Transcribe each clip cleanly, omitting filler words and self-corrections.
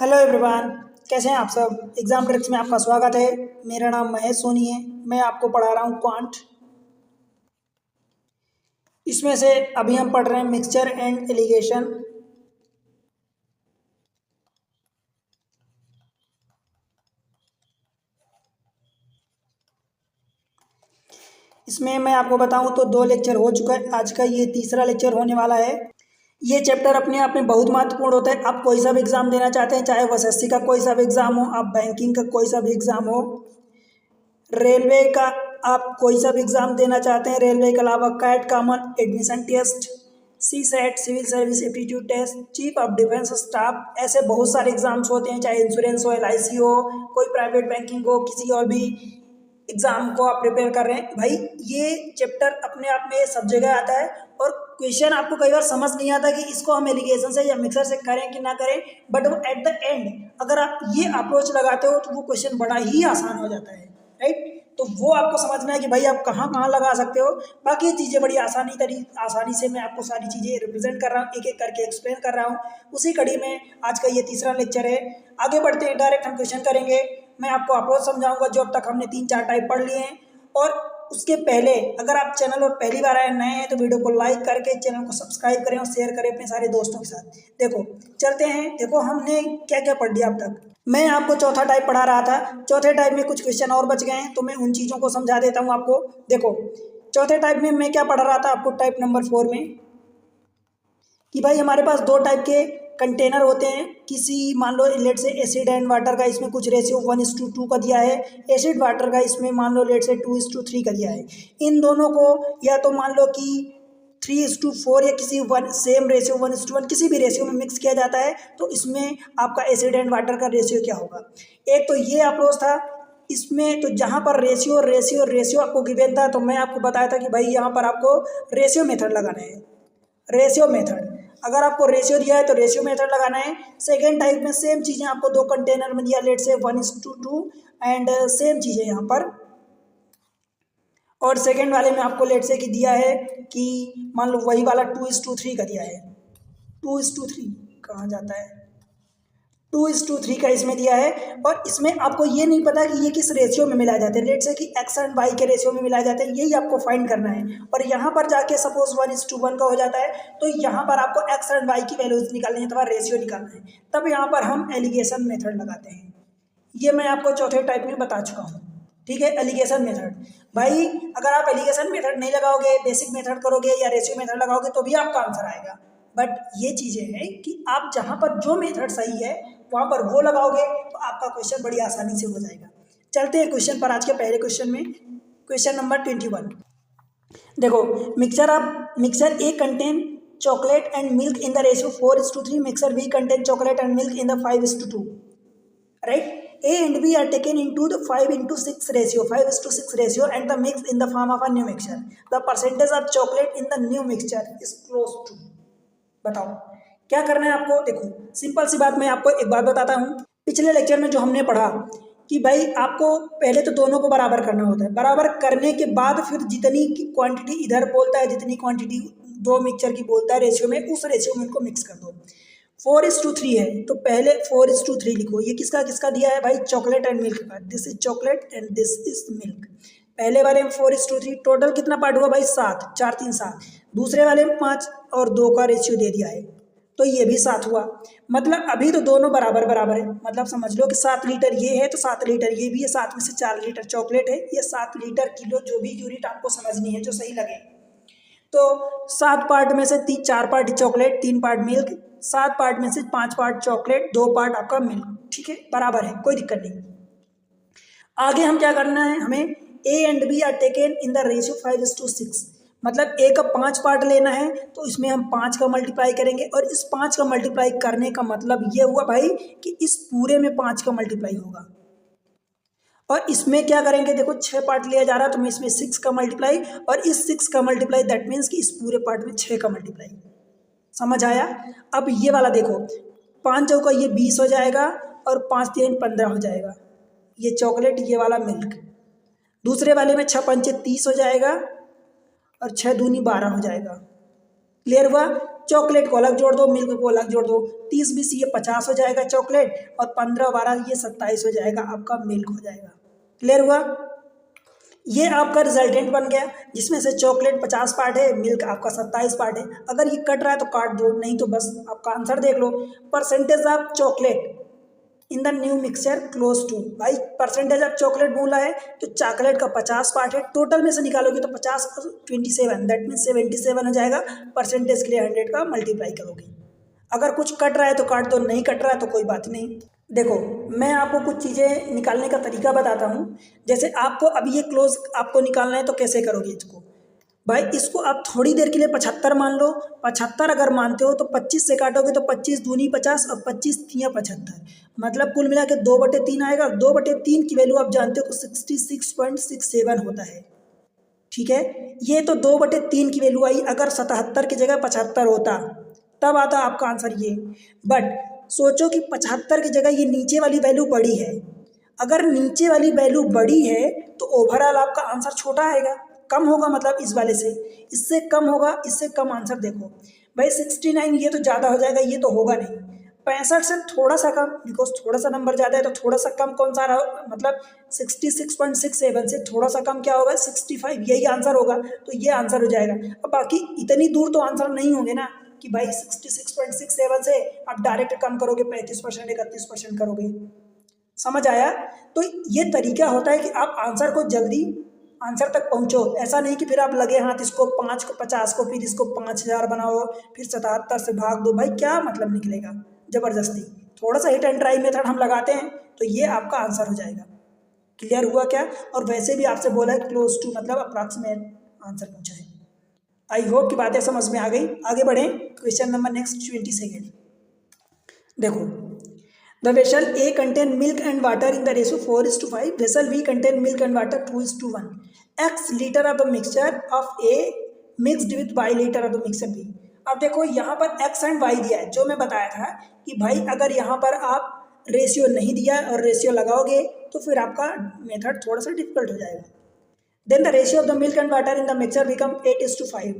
Hello everyone. कैसे हैं आप सब। एग्जाम ट्रिक्स में आपका स्वागत है। मेरा नाम महेश सोनी है। मैं आपको पढ़ा रहा हूँ क्वांट। इसमें से अभी हम पढ़ रहे हैं मिक्सचर एंड एलिगेशन। इसमें मैं आपको बताऊं तो 2 लेक्चर हो चुका है। आज का ये तीसरा लेक्चर होने वाला है। ये चैप्टर अपने आप में बहुत महत्वपूर्ण होता है। आप कोई सा भी एग्जाम देना चाहते हैं, चाहे वो एसएससी का कोई सा भी एग्जाम हो, आप बैंकिंग का कोई सा भी एग्जाम हो, रेलवे का आप कोई सा भी एग्ज़ाम देना चाहते हैं, रेलवे के अलावा CAT common admission test, C SAT civil service aptitude test, chief of defence staff, ऐसे बहुत सारे एग्जाम्स होते हैं। चाहे इंश्योरेंस हो, एलआईसी हो, कोई प्राइवेट बैंकिंग हो, किसी और भी एग्ज़ाम को आप प्रिपेयर कर रहे हैं, भाई ये चैप्टर अपने आप में सब जगह आता है। और क्वेश्चन आपको कई बार समझ नहीं आता कि इसको हम एलिगेशन से या मिक्सर से करें कि ना करें, बट एट द एंड अगर आप ये अप्रोच लगाते हो तो वो क्वेश्चन बड़ा ही आसान हो जाता है, राइट। तो वो आपको समझना है कि भाई आप कहाँ कहाँ लगा सकते हो। बाकी चीज़ें बड़ी आसानी से मैं आपको सारी चीज़ें रिप्रेजेंट कर रहा हूँ, एक एक करके एक्सप्लेन कर रहा हूँ। उसी कड़ी में आज का ये तीसरा लेक्चर है। आगे बढ़ते हैं, डायरेक्ट हम क्वेश्चन करेंगे। मैं आपको अप्रोच समझाऊंगा जो अब तक हमने 3-4 टाइप पढ़ लिए हैं। और उसके पहले अगर आप चैनल और पहली बार आए नए हैं तो वीडियो को लाइक करके चैनल को सब्सक्राइब करें और शेयर करें अपने सारे दोस्तों के साथ। देखो चलते हैं। देखो हमने क्या क्या पढ़ लिया अब तक। मैं आपको चौथा टाइप पढ़ा रहा था। चौथे टाइप में कुछ क्वेश्चन और बच गए हैं तो मैं उन चीज़ों को समझा देता हूँ आपको। देखो चौथे टाइप में मैं क्या पढ़ रहा था आपको, टाइप नंबर 4 में, कि भाई हमारे पास 2 टाइप के कंटेनर होते हैं। किसी मान लो लेट से एसिड एंड वाटर का, इसमें कुछ रेशियो 1:2 का दिया है। एसिड वाटर का इसमें मान लो लेट से 2:3 का दिया है। इन दोनों को या तो मान लो कि 3:4 या किसी सेम रेशियो 1:1 किसी भी रेशियो में मिक्स किया जाता है, तो इसमें आपका एसिड एंड वाटर का रेशियो क्या होगा। एक तो ये अप्रोच था। इसमें तो जहाँ पर रेशियो रेशियो रेशियो आपको गिवन था तो मैं आपको बताया था कि भाई यहाँ पर आपको रेशियो मेथड लगाना है। रेशियो मेथड, अगर आपको रेशियो दिया है तो रेशियो मेथड लगाना है। सेकेंड टाइप में सेम चीज़ें आपको 2 कंटेनर में दिया, लेट से 1:2 एंड सेम चीज़ें यहाँ पर। और सेकेंड वाले में आपको लेट से कि दिया है कि मान लो वही वाला 2:3 का दिया है। 2:3 कहाँ जाता है, 2:3 का इसमें दिया है। और इसमें आपको ये नहीं पता कि ये किस रेशियो में मिलाए जाते हैं। लेट से कि एक्स एंड वाई के रेशियो में मिलाए जाते हैं, यही आपको फाइंड करना है। और यहाँ पर जाके सपोज 1:1 का हो जाता है तो यहाँ पर आपको एक्स एंड वाई की वैल्यूज निकालनी है, अथवा रेशियो निकालना है। तब यहाँ पर हम एलिगेशन मेथड लगाते हैं। ये मैं आपको चौथे टाइप में बता चुका हूँ, ठीक है। एलिगेशन मेथड, भाई अगर आप एलिगेशन मेथड नहीं लगाओगे, बेसिक मेथड करोगे या रेशियो मेथड लगाओगे तो भी आपका आंसर आएगा। बट ये चीज़ें हैं कि आप जहाँ पर जो मेथड सही है वहाँ पर वो लगाओगे तो आपका क्वेश्चन बड़ी आसानी से हो जाएगा। चलते हैं क्वेश्चन पर। आज के पहले क्वेश्चन में, क्वेश्चन नंबर 21। देखो mixer A contain chocolate and milk in the ratio 4:3, mixer B contain chocolate and milk in the 5:2, right? A and B are taken into the 5:6 ratio, 5:6 ratio, and the mix in the form of a new mixture. The percentage of chocolate in the new mixture is close to, बताओ क्या करना है आपको। देखो simple सी बात, मैं आपको एक बात बताता हूँ। पिछले लेक्चर में जो हमने पढ़ा कि भाई आपको पहले तो दोनों को बराबर करना होता है। बराबर करने के बाद फिर जितनी क्वांटिटी इधर बोलता है, जितनी क्वांटिटी दो मिक्सचर की बोलता है रेशियो में, उस रेशियो में उनको मिक्स कर दो। 4:3 है तो पहले 4:3 लिखो। ये किसका किसका दिया है भाई, चॉकलेट एंड मिल्क का। This is chocolate and this is milk. पहले वाले में 4:3, टोटल कितना पार्ट हुआ भाई, 7, 4 3 7। दूसरे वाले में 5 और 2 का रेशियो दे दिया है तो ये भी 7 हुआ। मतलब अभी तो दोनों बराबर बराबर है। मतलब समझ लो कि 7 लीटर ये है तो 7 लीटर ये भी है। 7 में से 4 लीटर चॉकलेट है, ये 7 लीटर किलो, जो भी यूनिट आपको समझनी है जो सही लगे। तो 7 पार्ट में से 4 part chocolate, 3 part milk. 7 part में से 5 पार्ट चॉकलेट, 2 पार्ट आपका मिल्क, ठीक है, बराबर है, कोई दिक्कत नहीं। आगे हम क्या करना है, हमें A and B are taken in the ratio 5:6। मतलब ए का 5 पार्ट लेना है तो इसमें हम 5 का मल्टीप्लाई करेंगे। और इस 5 का मल्टीप्लाई करने का मतलब ये हुआ भाई कि इस पूरे में 5 का मल्टीप्लाई होगा। और इसमें क्या करेंगे, देखो 6 पार्ट लिया जा रहा है तो मैं इसमें 6 का मल्टीप्लाई, और इस 6 का मल्टीप्लाई, दैट मीन्स कि इस पूरे पार्ट में 6 का मल्टीप्लाई। समझ आया। अब ये वाला देखो, 5 चौका ये 20 हो जाएगा और 5 3 15 हो जाएगा, ये चॉकलेट, ये वाला मिल्क। दूसरे वाले में 6 5 30 हो जाएगा और 6 दूनी 12 हो जाएगा। क्लियर हुआ। चॉकलेट को अलग जोड़ दो, मिल्क को अलग जोड़ दो, 30-20 ये 50 हो जाएगा चॉकलेट, और 15-12 ये 27 हो जाएगा, आपका मिल्क हो जाएगा। क्लियर हुआ? ये आपका रिजल्टेंट बन गया, जिसमें से चॉकलेट 50 पार्ट है, मिल्क आपका 27 पार्ट है। अगर ये कट रहा है तो काट दो, नहीं तो बस आपका आंसर देख लो। Percentage of chocolate in the new mixture close to, भाई परसेंटेज ऑफ चॉकलेट बोला है तो चॉकलेट का 50 पार्ट है, टोटल में से निकालोगे तो 50 27, दैट मीन 77 हो जाएगा। परसेंटेज के लिए 100 का मल्टीप्लाई करोगे। अगर कुछ कट रहा है तो काट दो, नहीं कट रहा है तो कोई बात नहीं। देखो मैं आपको कुछ चीज़ें निकालने का तरीका बताता हूँ। जैसे आपको अभी ये क्लोज आपको निकालना है तो कैसे करोगे इसको, भाई इसको आप थोड़ी देर के लिए 75 मान लो। 75 अगर मानते हो तो 25 से काटोगे तो 25 दूनी 50 और 25 तियाँ 75, मतलब कुल मिला के 2/3 आएगा। 2/3 की वैल्यू आप जानते हो 66.67 होता है। ठीक है, ये तो 2/3 की वैल्यू आई। अगर 77 की जगह 75 होता तब आता आपका आंसर ये। बट सोचो कि 75 की जगह ये नीचे वाली वैल्यू बड़ी है। अगर नीचे वाली वैल्यू बड़ी है तो ओवरऑल आपका आंसर छोटा आएगा, कम होगा, मतलब इस वाले से इससे कम होगा, इससे कम आंसर। देखो भाई 69 ये तो ज़्यादा हो जाएगा, ये तो होगा नहीं। 65 से थोड़ा सा कम, बिकॉज थोड़ा सा नंबर ज़्यादा है तो थोड़ा सा कम कौन सा रहा, मतलब 66.67 से थोड़ा सा कम क्या होगा 65, यही आंसर होगा। तो ये आंसर हो जाएगा। अब बाकी इतनी दूर तो आंसर नहीं होंगे ना कि भाई 66.67 से आप डायरेक्ट कम करोगे 35% 31% करोगे। समझ आया? तो ये तरीका होता है कि आप आंसर को जल्दी आंसर तक पहुंचो। ऐसा नहीं कि फिर आप लगे हाथ इसको 5 को 50 को फिर इसको 5000 बनाओ, फिर 77 से भाग दो, भाई क्या मतलब निकलेगा ज़बरदस्ती। थोड़ा सा हिट एंड ट्राई मेथड हम लगाते हैं तो ये आपका आंसर हो जाएगा। क्लियर हुआ क्या? और वैसे भी आपसे बोला है क्लोज टू, मतलब अप्रॉक्सीमेट आंसर पूछा है। आई होप की बातें समझ में आ गई। आगे बढ़ें, क्वेश्चन नंबर नेक्स्ट 22। देखो, the vessel A contain milk and water in the ratio 4:5. Vessel B contain milk and water 2:1. X liter of the mixture of A mixed with Y liter of the mixture B. अब देखो यहाँ पर X and Y दिया है, जो मैं बताया था कि भाई अगर यहाँ पर आप रेशियो नहीं दिया और रेशियो लगाओगे तो फिर आपका मेथड थोड़ा सा डिफिकल्ट हो जाएगा। Then the ratio of the milk and water in the mixture become 8:5।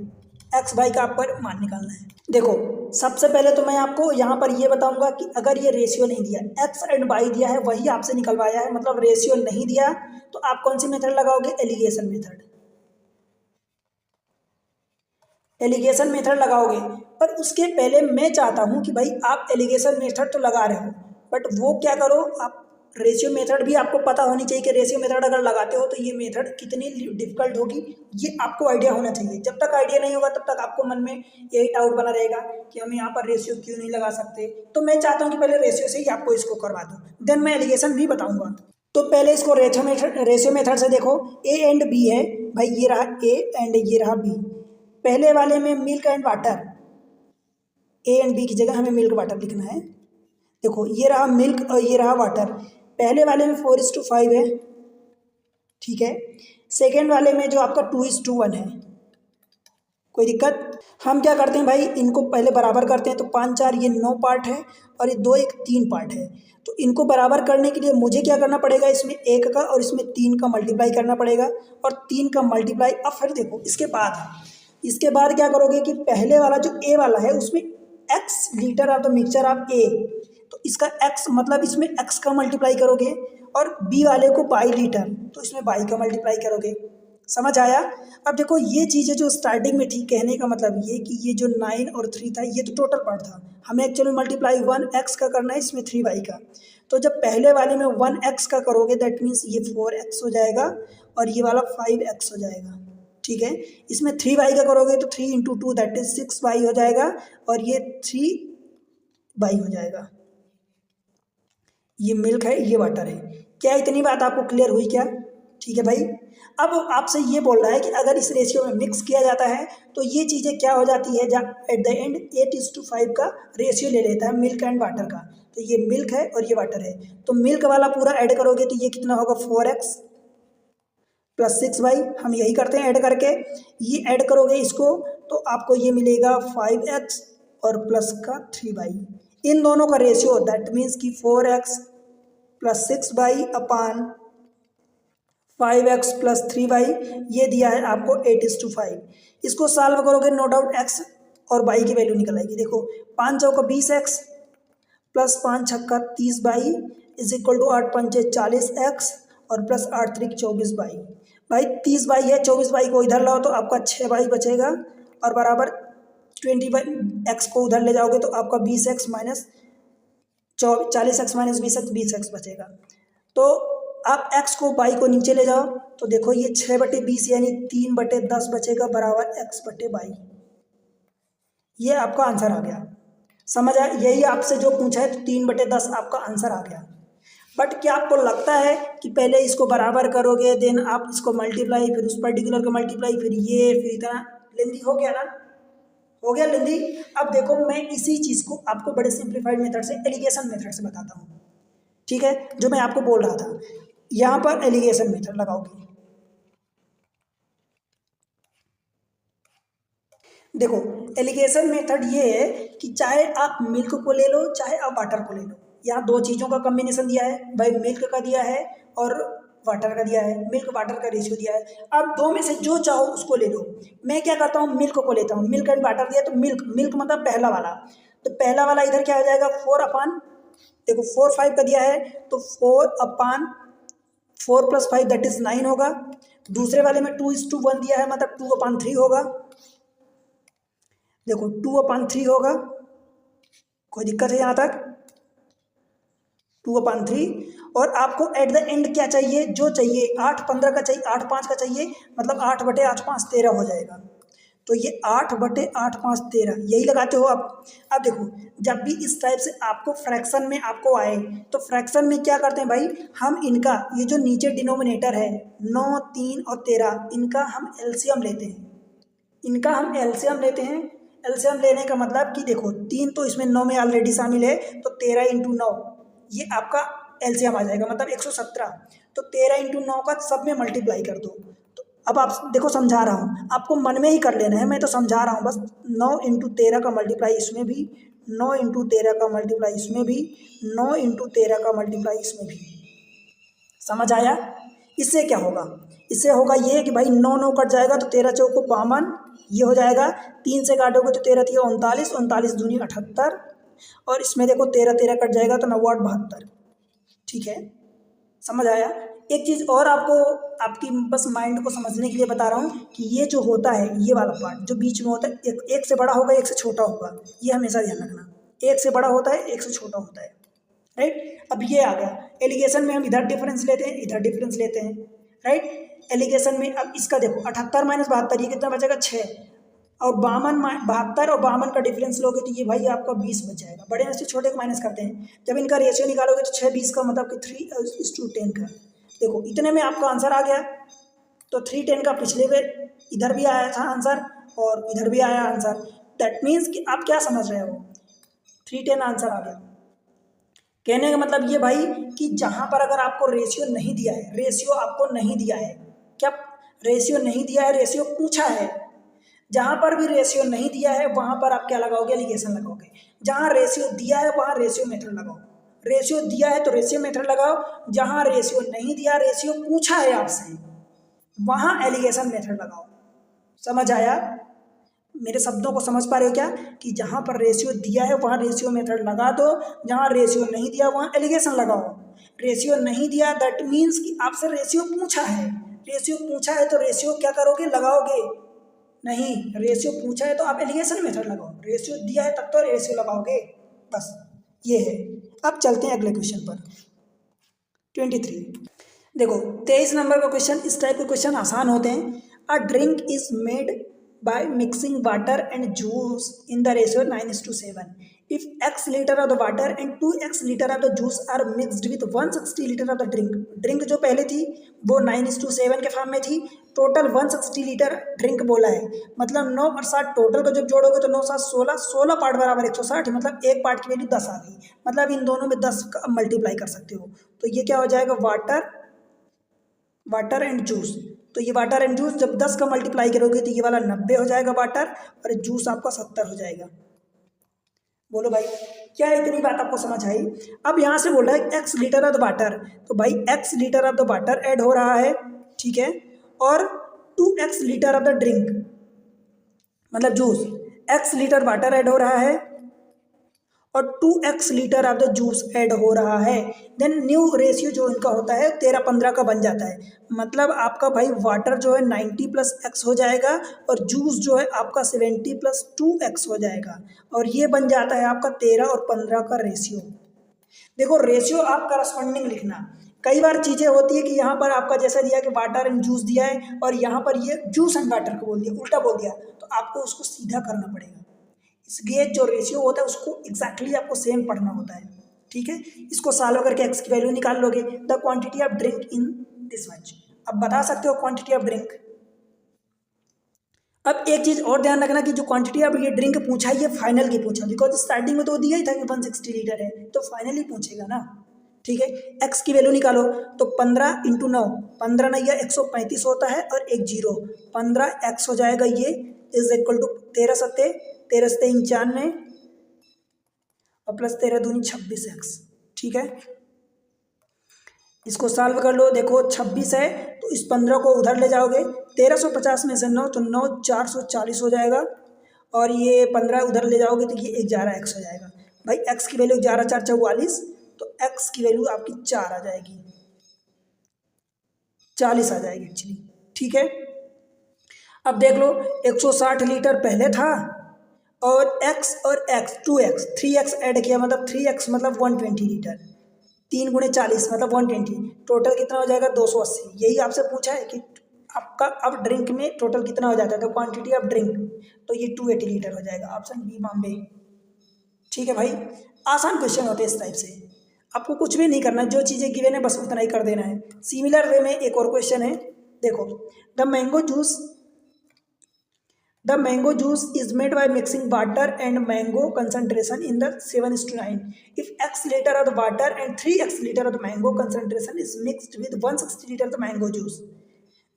X Y का आपको मान निकालना है। देखो सबसे पहले तो मैं आपको यहाँ पर ये बताऊंगा कि अगर ये रेशियो नहीं दिया, एक्स एंड वाई दिया है वही आपसे निकलवाया है, मतलब रेशियो नहीं दिया तो आप कौन सी मेथड लगाओगे, एलिगेशन मेथड। एलिगेशन मेथड लगाओगे। पर उसके पहले मैं चाहता हूँ कि भाई आप एलिगेशन मेथड तो लगा रहे हो, बट वो क्या करो, आप रेशियो मेथड भी आपको पता होनी चाहिए कि रेशियो मेथड अगर लगाते हो तो ये मेथड कितनी डिफिकल्ट होगी, ये आपको आइडिया होना चाहिए। जब तक आइडिया नहीं होगा तब तक आपको मन में यही डाउट बना रहेगा कि हम यहाँ पर रेशियो क्यों नहीं लगा सकते। तो मैं चाहता हूँ कि पहले रेशियो से ही आपको इसको करवा दूँ, देन मैं एलिगेशन भी बताऊँगा। तो पहले इसको रेशियो मेथड से देखो, ए एंड बी है भाई, ये रहा ए एंड ये रहा बी। पहले वाले में milk and water, A and B की जगह हमें मिल्क वाटर लिखना है। देखो ये रहा मिल्क और ये रहा वाटर। पहले वाले में 4:5 है, ठीक है। सेकेंड वाले में जो आपका 2:1 है, कोई दिक्कत? हम क्या करते हैं भाई, इनको पहले बराबर करते हैं। तो 5 4 ये 9 पार्ट है और ये 2 1 3 पार्ट है। तो इनको बराबर करने के लिए मुझे क्या करना पड़ेगा, इसमें 1 का और इसमें 3 का मल्टीप्लाई करना पड़ेगा, और 3 का मल्टीप्लाई। अब फिर देखो इसके बाद क्या करोगे कि पहले वाला जो ए वाला है उसमें x litre of the mixture of A, तो इसका x मतलब इसमें x का मल्टीप्लाई करोगे, और b वाले को बाई लीटर तो इसमें बाई का मल्टीप्लाई करोगे। समझ आया? अब देखो ये चीज़ें जो स्टार्टिंग में ठीक, कहने का मतलब ये कि ये जो 9 और 3 था ये तो टोटल पार्ट था, हमें एक्चुअली मल्टीप्लाई 1x का करना है, इसमें 3y का। तो जब पहले वाले में 1x का करोगे दैट मीन्स ये 4x हो जाएगा और ये वाला 5x हो जाएगा, ठीक है। इसमें 3y का करोगे तो 3 × 2 दैट इज 6y हो जाएगा, और ये 3y हो जाएगा। ये मिल्क है, ये वाटर है। क्या इतनी बात आपको क्लियर हुई क्या? ठीक है भाई। अब आपसे ये बोल रहा है कि अगर इस रेशियो में मिक्स किया जाता है तो ये चीज़ें क्या हो जाती है, जब एट द एंड 8:5 का रेशियो ले लेता है मिल्क एंड वाटर का। तो ये मिल्क है और ये वाटर है, तो मिल्क वाला पूरा ऐड करोगे तो ये कितना होगा, 4x + 6y। हम यही करते हैं ऐड करके, ये ऐड करोगे इसको तो आपको ये मिलेगा 5x और प्लस का 3y। इन दोनों का रेशियो दैट मीन्स कि 4x + 6y अपान 5x + 3y, ये दिया है आपको 8:5। इसको सॉल्व करोगे, नो डाउट x और बाई की वैल्यू निकल आएगी। देखो 5 चौका 20x प्लस 5 छक्का 30 इज इक्वल टू 8 पंचे 40x और प्लस 8 त्रिक 24 भाई 30 है, 24 को इधर लाओ तो आपका 6 बचेगा और बराबर 20x को उधर ले जाओगे तो आपका 20x minus 40x minus 20x बचेगा। तो आप x को बाई को नीचे ले जाओ तो देखो ये 6/20 यानी 3/10 बचेगा बराबर x/22। ये आपका आंसर आ गया, समझ आया? यही आपसे जो पूछा है तो 3/10 आपका आंसर आ गया। बट क्या आपको लगता है कि पहले इसको बराबर करोगे देन आप इसको मल्टीप्लाई, फिर उस पर्टिकुलर का मल्टीप्लाई, फिर ये, फिर इतना लेंदी हो गया ना? हो गया लेंदी। अब देखो मैं इसी चीज़ को आपको बड़े सिंप्लीफाइड मेथड से, एलिगेशन मेथड से बताता हूँ, ठीक है? जो मैं आपको बोल रहा था, यहाँ पर एलिगेशन मेथड लगाओगे। देखो एलिगेशन मेथड ये है कि चाहे आप मिल्क को ले लो चाहे आप वाटर को ले लो, यहाँ दो चीज़ों का कॉम्बिनेशन दिया है भाई, मिल्क का दिया है और वाटर का दिया है, मिल्क वाटर का रेशियो दिया है। आप दो में से जो चाहो उसको ले लो। मैं क्या करता हूँ, मिल्क को लेता हूँ। मिल्क एंड वाटर दिया तो मिल्क मतलब पहला वाला, तो पहला वाला इधर क्या हो जाएगा 4/, देखो 4 5 का दिया है तो 4/4 + 5 दैट इज 9 होगा। दूसरे वाले में 2:1 दिया है मतलब 2/3 होगा। देखो 2/3 होगा, कोई दिक्कत है यहाँ तक? 2/3। और आपको एट द एंड क्या चाहिए, जो चाहिए 8/15 का चाहिए, 8/5 का चाहिए, मतलब 8/8 = 13 हो जाएगा। तो ये 8/8 = 13 यही लगाते हो आप। अब देखो जब भी इस टाइप से आपको फ्रैक्शन में आपको आए तो फ्रैक्शन में क्या करते हैं भाई, हम इनका ये जो नीचे डिनोमिनेटर है 9, 3 और 13, इनका हम एलसीएम लेते हैं। एलसीएम लेने का मतलब कि देखो 3 तो इसमें 9 में ऑलरेडी शामिल है तो 13 × 9 ये आपका एलसीएम आ जाएगा मतलब 117। तो 13 × 9 का सब में मल्टीप्लाई कर दो। तो अब आप देखो समझा रहा हूँ, आपको मन में ही कर लेना है, मैं तो समझा रहा हूँ बस। 9 × 13 का मल्टीप्लाई इसमें भी, 9 × 13 का मल्टीप्लाई इसमें भी, 9 × 13 का मल्टीप्लाई इसमें भी। समझ आया? इससे क्या होगा, इससे होगा ये कि भाई 9 9 कट जाएगा तो 13 चौको 52 ये हो जाएगा। 3 से काटोगे तो 13 3 39, 39 दूनी 78 और इसमें देखो 13 13 कट जाएगा तो 9 8 72। ठीक है, समझ आया? एक चीज़ और आपको आपकी बस माइंड को समझने के लिए बता रहा हूँ कि ये जो होता है ये वाला पार्ट जो बीच में होता है एक से बड़ा होगा एक से छोटा होगा, ये हमेशा ध्यान रखना। एक से बड़ा होता है एक से छोटा होता है, राइट? अब ये आ गया एलिगेशन में, हम इधर डिफरेंस लेते हैं इधर डिफरेंस लेते हैं, राइट? एलिगेशन में अब इसका देखो 78 - 72 ये कितना बचेगा 6 और 72 और 52 का डिफरेंस लोगे तो ये भाई आपका 20 बच जाएगा। बड़े में से छोटे को माइनस करते हैं, जब इनका रेशियो निकालोगे तो 6 20 का मतलब कि 3:10 का। देखो इतने में आपका आंसर आ गया। तो 3:10 का पिछले में इधर भी आया था आंसर और इधर भी आया आंसर। दैट मीन्स कि आप क्या समझ रहे हो, 3:10 आंसर आ गया। कहने का मतलब ये भाई कि जहाँ पर अगर आपको रेशियो नहीं दिया है, रेशियो आपको नहीं दिया है, क्या रेशियो नहीं दिया है, रेशियो पूछा है, जहाँ पर भी रेशियो नहीं दिया है वहाँ पर आप क्या लगाओगे, एलिगेशन लगाओगे। जहाँ रेशियो दिया है वहाँ रेशियो मेथड लगाओ। रेशियो दिया है तो रेशियो मेथड लगाओ, जहाँ रेशियो नहीं दिया, रेशियो पूछा है आपसे, वहाँ एलिगेशन मेथड लगाओ। समझ आया? मेरे शब्दों को समझ पा रहे हो क्या कि जहाँ पर रेशियो दिया है वहाँ रेशियो मेथड लगा दो, जहाँ रेशियो नहीं दिया वहाँ एलिगेशन लगाओ। रेशियो नहीं दिया दैट मीन्स कि आपसे रेशियो पूछा है, रेशियो पूछा है तो रेशियो क्या करोगे, लगाओगे नहीं। रेशियो पूछा है तो आप एलिगेशन मेथड लगाओ, रेशियो दिया है तब तो रेशियो लगाओगे, बस ये है। अब चलते हैं अगले क्वेश्चन पर 23। देखो 23 नंबर का क्वेश्चन, इस टाइप के क्वेश्चन आसान होते हैं। A drink is made by mixing water and juice in the ratio 9:7. If x liter of the water and 2x liter of the juice are mixed with 160 liter of the drink जो पहले थी वो 9:7 के form में थी, total 160 litre drink बोला है, मतलब 9 और 7 टोटल को जब जोड़ोगे तो 9 7 16, 16 पार्ट बराबर 160, मतलब एक पार्ट की वैल्यू 10 आ गई, मतलब इन दोनों में 10 का मल्टीप्लाई कर सकते हो। तो ये क्या हो जाएगा, वाटर एंड जूस। तो ये वाटर एंड जूस जब 10 का मल्टीप्लाई करोगे तो ये वाला 90 हो जाएगा वाटर और जूस आपका 70 हो जाएगा। बोलो भाई क्या इतनी बात आपको समझ आई? अब यहाँ से बोल रहा है x litre of the water, तो भाई x litre of the water add हो रहा है, ठीक है, और 2x litre of the drink मतलब juice x litre water add हो रहा है और 2x litre of the juice add हो रहा है, देन न्यू रेशियो जो इनका होता है 13-15 का बन जाता है। मतलब आपका भाई वाटर जो है 90 + x हो जाएगा और जूस जो है आपका 70 + 2x हो जाएगा और ये बन जाता है आपका 13 और 15 का रेशियो। देखो रेशियो आप करस्पॉन्डिंग लिखना, कई बार चीज़ें होती है कि यहाँ पर आपका जैसा दिया कि वाटर एंड जूस दिया है और यहाँ पर ये जूस एंड वाटर को बोल दिया, उल्टा बोल दिया, तो आपको उसको सीधा करना पड़ेगा। इसलिए जो रेशियो होता है उसको एग्जैक्टली आपको सेम पढ़ना होता है, ठीक है। इसको सॉल्व करके एक्स की वैल्यू निकाल लोगे। The quantity of drink in this much, अब बता सकते हो क्वांटिटी ऑफ ड्रिंक। अब एक चीज़ और ध्यान रखना कि जो क्वांटिटी ऑफ ये ड्रिंक पूछा है ये फाइनल की पूछा, बिकॉज स्टार्टिंग में तो दिया ही था कि 160 लीटर है, तो फाइनली पूछेगा ना, ठीक है। एक्स की वैल्यू निकालो तो 15 × 9, 15 नहीं है 135 होता है और एक जीरो, 15x हो जाएगा, ये इज इक्वल टू 13 सत्ते 13 सत्ते 95 और प्लस 13 दूनी 26x, ठीक है। इसको सॉल्व कर लो, देखो 26 है तो इस 15 को उधर ले जाओगे, 1350 में से 9 तो 9 440 हो जाएगा और ये 15 उधर ले जाओगे तो ये 11x हो जाएगा। भाई x की वैल्यू 11 4 44, तो x की वैल्यू आपकी 4 आ जाएगी, 40 आ जाएगी एक्चुअली, ठीक है। अब देख लो 160 लीटर पहले था और x और x 2x 3x ऐड किया, मतलब 3x मतलब 120 लीटर, 3 × 40 मतलब 120, टोटल कितना हो जाएगा 280। यही आपसे पूछा है कि आपका अब ड्रिंक में टोटल कितना हो जाता है, तो क्वांटिटी ऑफ ड्रिंक, तो ये 280 लीटर हो जाएगा, ऑप्शन बी बॉम्बे, ठीक है भाई। आसान क्वेश्चन होते हैं इस टाइप से, आपको कुछ भी नहीं करना, जो चीज़ें गिवन है बस उतना ही कर देना है। सिमिलर वे में एक और क्वेश्चन है, देखो the mango juice is made by mixing water and mango concentration in the 7:9 if x litre of the water and 3x litre of the mango concentration is mixed with 160 litre of the mango juice.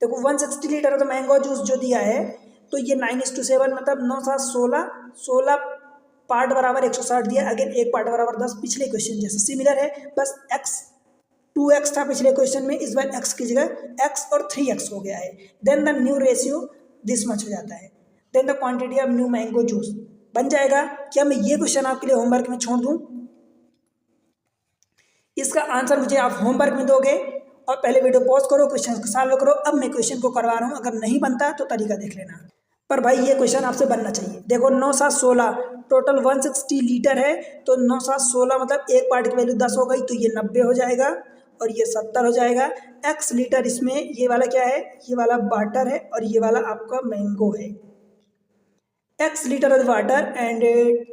देखो 160 litre of the mango juice जो दिया है तो ये 9:7 मतलब 9 7 16, 16 part बराबर 160 दिया, again एक पार्ट बराबर 10, पिछले क्वेश्चन जैसे सिमिलर है, बस x 2x था पिछले क्वेश्चन में, इस बार x की जगह x और 3x हो गया है, then the new ratio this much हो जाता है, then the quantity of new mango juice बन जाएगा। क्या मैं ये क्वेश्चन आपके लिए होमवर्क में छोड़ दूं? इसका आंसर मुझे आप होमवर्क में दोगे और पहले वीडियो पॉज करो, क्वेश्चन को सॉल्व करो। अब मैं क्वेश्चन को करवा रहा हूँ, अगर नहीं बनता तो तरीका देख लेना, पर भाई ये क्वेश्चन आपसे बनना चाहिए। देखो 9 7 16 टोटल 160 लीटर है, तो 9 7 16 मतलब एक पार्ट की वैल्यू 10 हो गई, तो ये 90 हो जाएगा और ये 70 हो जाएगा। x लीटर इसमें ये वाला क्या है, ये वाला वाटर है और ये वाला आपका मैंगो है। x litre of water and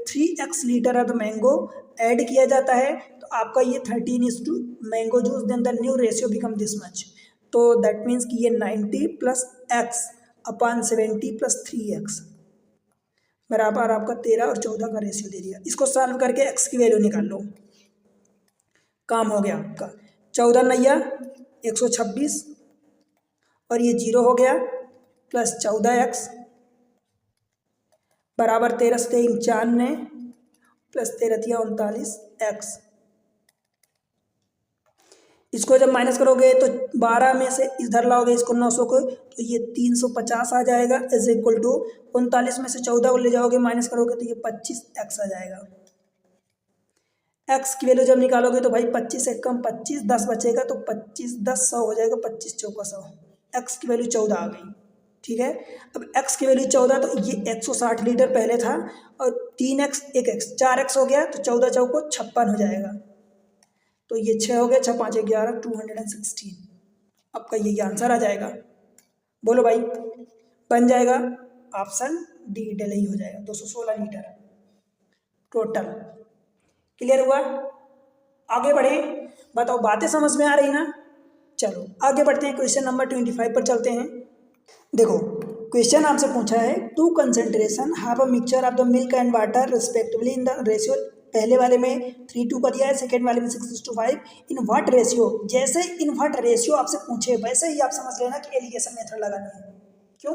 3x litre of mango add किया जाता है, तो आपका ये 13 mango juice, then the new ratio become this much, तो दैट मीन्स कि ये 90 + x अपॉन 70 + 3x बराबर आपका 13 और 14 का रेशियो दे दिया। इसको सॉल्व करके x की वैल्यू निकाल लो, काम हो गया आपका। 14 नैया 126 और ये 0 हो गया, प्लस 14x बराबर 13 से 95 प्लस 13 39x। इसको जब माइनस करोगे तो 12 में से इधर लाओगे इसको 900 को, तो ये 350 आ जाएगा, इज इक्वल टू 39 में से 14 को ले जाओगे माइनस करोगे तो ये 25x आ जाएगा। x की वैल्यू जब निकालोगे तो भाई 25 से कम 25, 10 बचेगा तो 25 10 100 हो जाएगा, 25 चौका 100, x की वैल्यू 14 आ गई, ठीक है। अब x की वैल्यू 14, तो ये 160 लीटर पहले था और 3x 1x 4x हो गया, तो 14 चौको 56 हो जाएगा, तो ये 6 हो गया, 6 5 11 216, आपका ये आंसर आ जाएगा। बोलो भाई बन जाएगा, ऑप्शन डी डल ही हो जाएगा, 216 लीटर टोटल। क्लियर हुआ? आगे बढ़े, बताओ बातें समझ में आ रही ना? चलो आगे बढ़ते हैं, क्वेश्चन नंबर 25 पर चलते हैं। देखो क्वेश्चन आपसे पूछा है, two concentration have a mixture of the milk and water respectively in the ratio, पहले वाले में 3:2 का दिया है, सेकेंड वाले में 6:5, इन व्हाट रेशियो। जैसे इन व्हाट रेशियो आपसे पूछे वैसे ही आप समझ लेना कि एलिगेशन मेथड लगाना है। क्यों?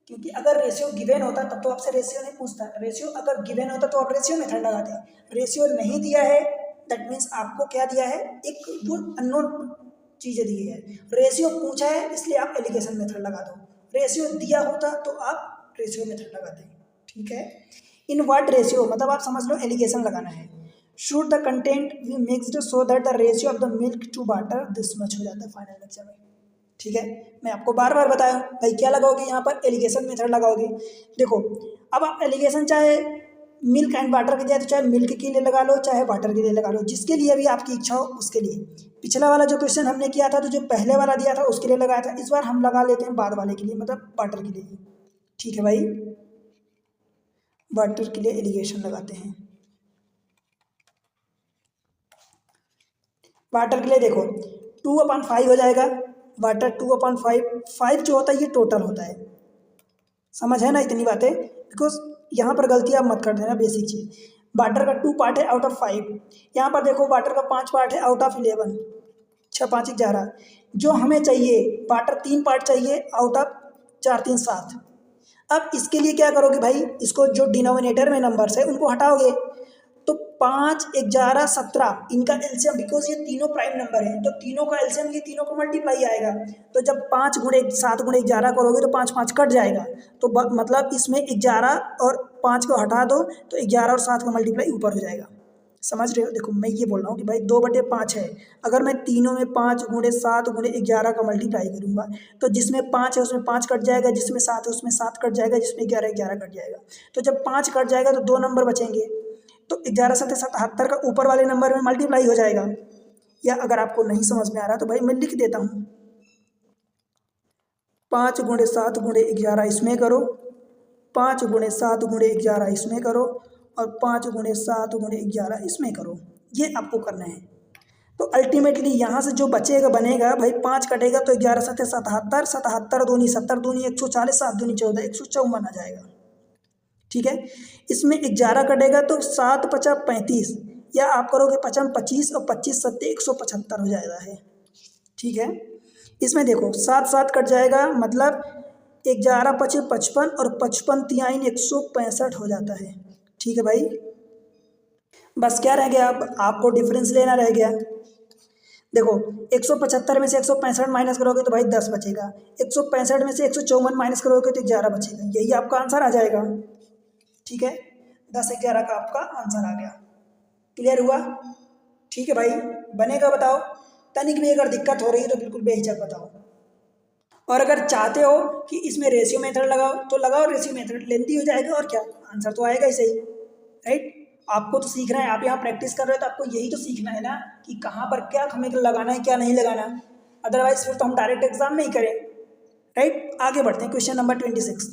क्योंकि अगर रेशियो गिवन होता तब तो आपसे रेशियो नहीं पूछता, रेशियो अगर गिवन होता तो आप रेशियो मेथड लगाते हैं। रेशियो नहीं दिया है दैट मीन्स आपको क्या दिया है, एक जो अननोन चीज़ें दी है। रेशियो पूछा है इसलिए आप एलिगेशन मेथड लगा दो, रेशियो दिया होता तो आप रेशियो मेथड लगाते, ठीक है। इन व्हाट रेशियो मतलब आप समझ लो एलिगेशन लगाना है। Should the content be mixed so that the ratio of the milk to water this much हो जाता है फाइनल लेक्चर में। ठीक है, मैं आपको बार बार बताया भाई क्या लगाओगे यहाँ पर, एलिगेशन मेथड लगाओगे। देखो अब आप एलिगेशन चाहे मिल्क एंड वाटर के लिए तो चाहे मिल्क के लिए लगा लो चाहे वाटर के लिए लगा लो, जिसके लिए भी आपकी इच्छा हो उसके लिए। पिछला वाला जो क्वेश्चन हमने किया था तो जो पहले वाला दिया था उसके लिए लगाया था, इस बार हम लगा लेते हैं बाद वाले के लिए मतलब वाटर के लिए। ठीक है भाई, वाटर के लिए एलिगेशन लगाते हैं। वाटर के लिए देखो 2/5 हो जाएगा, वाटर 2/5, 5 जो होता है ये टोटल होता है, समझ है ना इतनी बातें, बिकॉज यहाँ पर गलती आप मत कर देना, बेसिक चीज़। वाटर का 2 पार्ट है आउट ऑफ 5, यहाँ पर देखो वाटर का 5 पार्ट है आउट ऑफ 11, 6 5 11, जो हमें चाहिए वाटर 3 पार्ट चाहिए आउट ऑफ 4 3 7। अब इसके लिए क्या करोगे भाई, इसको जो डिनोमिनेटर में नंबर्स है उनको हटाओगे, तो 5 11 17 इनका एलसीएम, बिकॉज ये तीनों प्राइम नंबर हैं तो तीनों का एलसीएम ये तीनों का मल्टीप्लाई आएगा। तो जब 5 गुणे 7 गुणे 11 करोगे तो 5 5 कट जाएगा, तो मतलब इसमें 11 और 5 को हटा दो तो 11 और 7 का मल्टीप्लाई ऊपर हो जाएगा। समझ रहे हो, देखो मैं ये बोल रहा हूँ कि भाई 2/5 है, अगर मैं तीनों में 5 गुणे 7 गुणे 11 का मल्टीप्लाई करूँगा तो जिसमें 5 है उसमें 5 कट जाएगा, जिसमें 7 है उसमें 7 कट जाएगा, जिसमें 11 है 11 कट जाएगा। तो जब 5 कट जाएगा तो 2 नंबर बचेंगे, तो 11 7 77 का ऊपर वाले नंबर में मल्टीप्लाई हो जाएगा। या अगर आपको नहीं समझ में आ रहा तो भाई मैं लिख देता हूँ, 5 गुणे 7 गुणे 11 इसमें करो, 5 गुणे 7 गुणे 11 इसमें करो और 5 गुणे 7 गुणे 11 इसमें करो, ये आपको करना है। तो अल्टीमेटली यहाँ से जो बचेगा बनेगा भाई 5 कटेगा तो 11 7 77, 77 दूनी 70 दूनी 140, 7 दूनी 14, 154 आ जाएगा। ठीक है, इसमें 11 कटेगा तो 7 5 35, या आप करोगे 5 25 और 25 7 175 हो जाएगा है। ठीक है, इसमें देखो 7 7 कट जाएगा, मतलब 11 5 55 और 55 तिहाई 165 हो जाता है। ठीक है भाई, बस क्या रह गया, अब आपको डिफरेंस लेना रह गया। देखो 175 में से 165 माइनस करोगे तो भाई 10 बचेगा, 165 में से 154 माइनस करोगे तो 11 बचेगा, यही आपका आंसर आ जाएगा। ठीक है, 10 11 का आपका आंसर आ गया। क्लियर हुआ? ठीक है भाई, बनेगा बताओ, तनिक भी अगर दिक्कत हो रही है तो बिल्कुल बेहिचक बताओ। और अगर चाहते हो कि इसमें रेशियो मेथड लगाओ तो लगाओ, रेशियो मेथड लेंथी हो जाएगा और क्या, आंसर तो आएगा ही सही। राइट, आपको तो सीखना है, आप यहाँ प्रैक्टिस कर रहे हो तो आपको यही तो सीखना है ना कि कहाँ पर क्या हमें लगाना है क्या नहीं लगाना, अदरवाइज फिर तो हम डायरेक्ट एग्जाम में ही करें। राइट, आगे बढ़ते हैं, क्वेश्चन नंबर 26।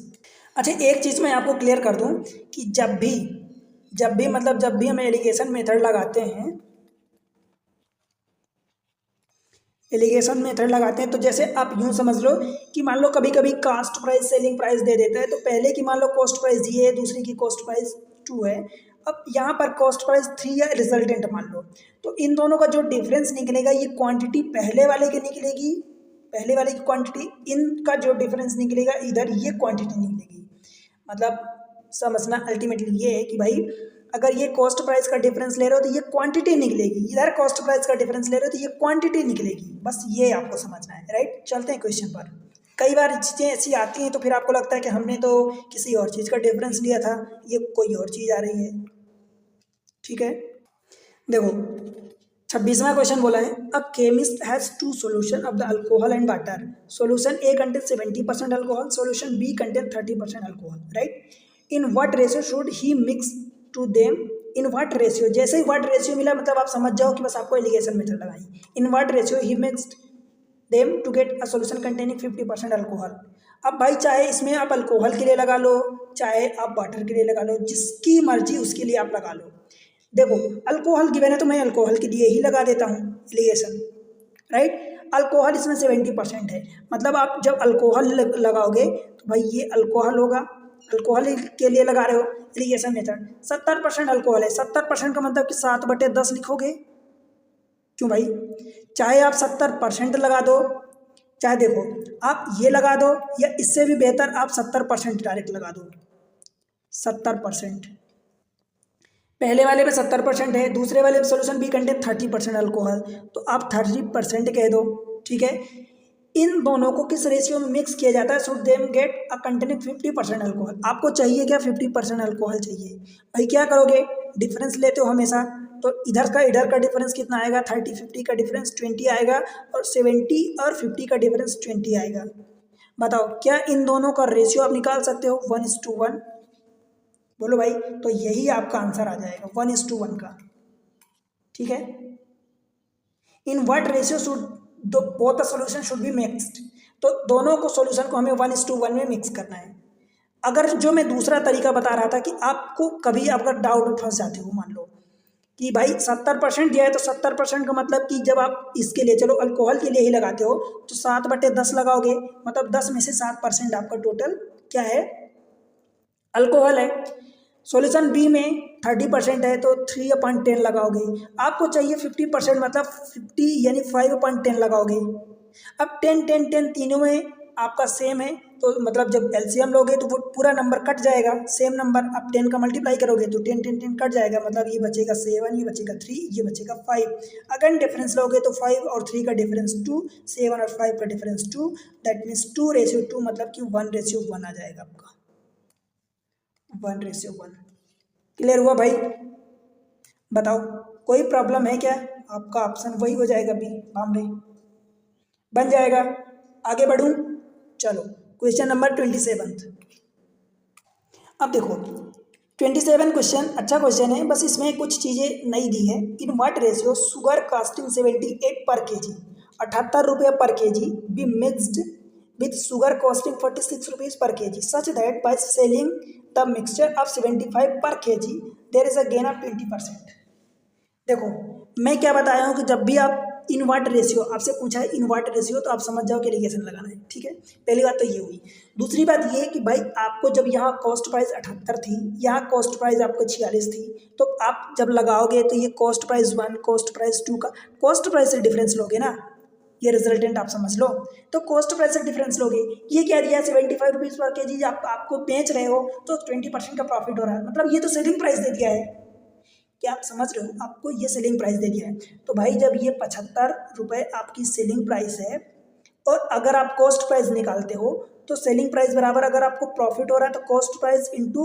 अच्छा, एक चीज़ मैं आपको क्लियर कर दूं कि जब भी हम एलिगेशन मेथड लगाते हैं तो जैसे आप यूँ समझ लो कि मान लो कभी कभी कास्ट प्राइस सेलिंग प्राइस दे देता है, तो पहले की मान लो कॉस्ट प्राइस दी है, दूसरी की कॉस्ट प्राइस 2 है, अब यहाँ पर कॉस्ट प्राइस 3 है रिजल्टेंट मान लो, तो इन दोनों का जो डिफरेंस निकलेगा ये क्वांटिटी पहले वाले की निकलेगी, पहले वाले की क्वांटिटी, इनका जो डिफरेंस निकलेगा इधर ये क्वांटिटी निकलेगी। मतलब समझना अल्टीमेटली ये है कि भाई अगर ये कॉस्ट प्राइस का डिफरेंस ले रहे हो तो ये क्वांटिटी निकलेगी, इधर कॉस्ट प्राइस का डिफरेंस ले रहे हो तो ये क्वांटिटी निकलेगी, बस ये आपको समझना है। राइट, चलते हैं क्वेश्चन पर। कई बार चीज़ें ऐसी आती हैं तो फिर आपको लगता है कि हमने तो किसी और चीज़ का डिफरेंस लिया था, ये कोई और चीज़ आ रही है। ठीक है, देखो 26वां क्वेश्चन बोला है, a chemist has 2 solution of the alcohol and water, solution A contain 70% alcohol, solution B contain 30% alcohol. Right, in what ratio should he mix to them, in what ratio, जैसे ही व्हाट रेशियो मिला मतलब आप समझ जाओ कि बस आपको एलिगेशन मेथड लगाई। In what ratio he mixed them to get a solution containing 50% alcohol. अब भाई चाहे इसमें आप अल्कोहल के लिए लगा लो चाहे आप वाटर के लिए लगा लो, जिसकी मर्जी उसके लिए आप लगा लो। देखो अल्कोहल गिवन है तो मैं अल्कोहल के लिए ही लगा देता हूँ एलिगेशन। राइट, अल्कोहल इसमें 70% है, मतलब आप जब अल्कोहल लगाओगे तो भाई ये अल्कोहल होगा, अल्कोहल के लिए लगा रहे हो एलिगेशन मेथड। 70% अल्कोहल है, 70% का मतलब कि 7/10 लिखोगे। क्यों भाई, चाहे आप 70% लगा दो, चाहे देखो आप ये लगा दो, या इससे भी बेहतर आप 70% डायरेक्ट लगा दो। 70%, पहले वाले पे 70% है, दूसरे वाले सोल्यूशन बी कंटेन 30% अल्कोहल, तो आप 30% कह दो। ठीक है, इन दोनों को किस रेशियो में मिक्स किया जाता है? Should them get a containing 50% alcohol. आपको चाहिए क्या? 50% अल्कोहल चाहिए। भाई क्या करोगे? डिफरेंस लेते हो हमेशा, तो इधर का डिफरेंस कितना आएगा? 30-50 का डिफरेंस 20 आएगा, और 70 और 50 का डिफरेंस 20 आएगा। बताओ क्या इन दोनों का रेशियो आप निकाल सकते हो? 1:1। बोलो भाई। तो यही आपका आंसर आ जाएगा 1:1 का। ठीक है। In what ratio should both the solution should be mixed. तो दोनों को सॉल्यूशन को हमें 1:1 में मिक्स करना है। अगर जो मैं दूसरा तरीका बता रहा था कि आपको कभी अगर डाउट में फंस जाते हो, मान लो कि भाई 70% दिया है, तो 70% का मतलब कि जब आप इसके लिए, चलो अल्कोहल के लिए ही लगाते हो, तो 7/10 लगाओगे, मतलब 10 में से 7% आपका टोटल क्या है? अल्कोहल है। सॉल्यूशन बी में 30% है, तो 3/10 लगाओगे। आपको चाहिए 50%, मतलब 50 यानी 5/10 लगाओगे। अब 10-10-10 तीनों में आपका सेम है, तो मतलब जब एलसीएम लोगे तो वो पूरा नंबर कट जाएगा, सेम नंबर। अब 10 का मल्टीप्लाई करोगे तो 10-10-10 कट जाएगा, मतलब ये बचेगा 7, ये बचेगा 3, ये बचेगा 5। अगर डिफरेंस लोगे तो 5 और 3 का डिफरेंस 2, 7 और 5 का डिफरेंस 2, दैट मीन्स 2:2, मतलब कि 1:1 आ जाएगा आपका। 1:1 क्लियर हुआ भाई? बताओ कोई प्रॉब्लम है क्या? आपका ऑप्शन वही हो जाएगा बी, बॉम्बे बन जाएगा। आगे बढ़ूं? चलो क्वेश्चन नंबर 27। अब देखो 27 क्वेश्चन अच्छा क्वेश्चन है, बस इसमें कुछ चीज़ें नई दी है। In what ratio sugar costing 78 per KG, 78 रुपये per KG, B mixed with sugar costing 46 rupees per KG, such that by selling the mixture of 75 per KG there is a gain of 20%। देखो मैं क्या बताया हूँ कि जब भी आप इनवर्ट रेशियो आपसे पूछा है, इनवर्ट रेशियो, तो आप समझ जाओ कि इरिगेशन लगाना है। ठीक है, पहली बात तो ये हुई। दूसरी बात ये है कि भाई आपको जब यहाँ कॉस्ट प्राइस 78 थी, यहाँ कॉस्ट प्राइस आपको 46 थी, तो आप जब लगाओगे तो ये कॉस्ट प्राइस 1, कॉस्ट प्राइस 2 का कॉस्ट प्राइस से डिफरेंस लोगे ना, ये रिजल्टेंट आप समझ लो। तो कॉस्ट प्राइस से डिफरेंस लोगे। ये क्या दिया? 75 रुपीज़ पर केजी आपको बेच रहे हो, तो 20% का प्रॉफिट हो रहा है, मतलब ये तो सेलिंग प्राइस दे दिया है। क्या आप समझ रहे हो? आपको ये सेलिंग प्राइस दे दिया है। तो भाई जब ये 75 रुपये आपकी सेलिंग प्राइस है, और अगर आप कॉस्ट प्राइस निकालते हो, तो सेलिंग प्राइस बराबर अगर आपको प्रॉफिट हो रहा है तो cost price into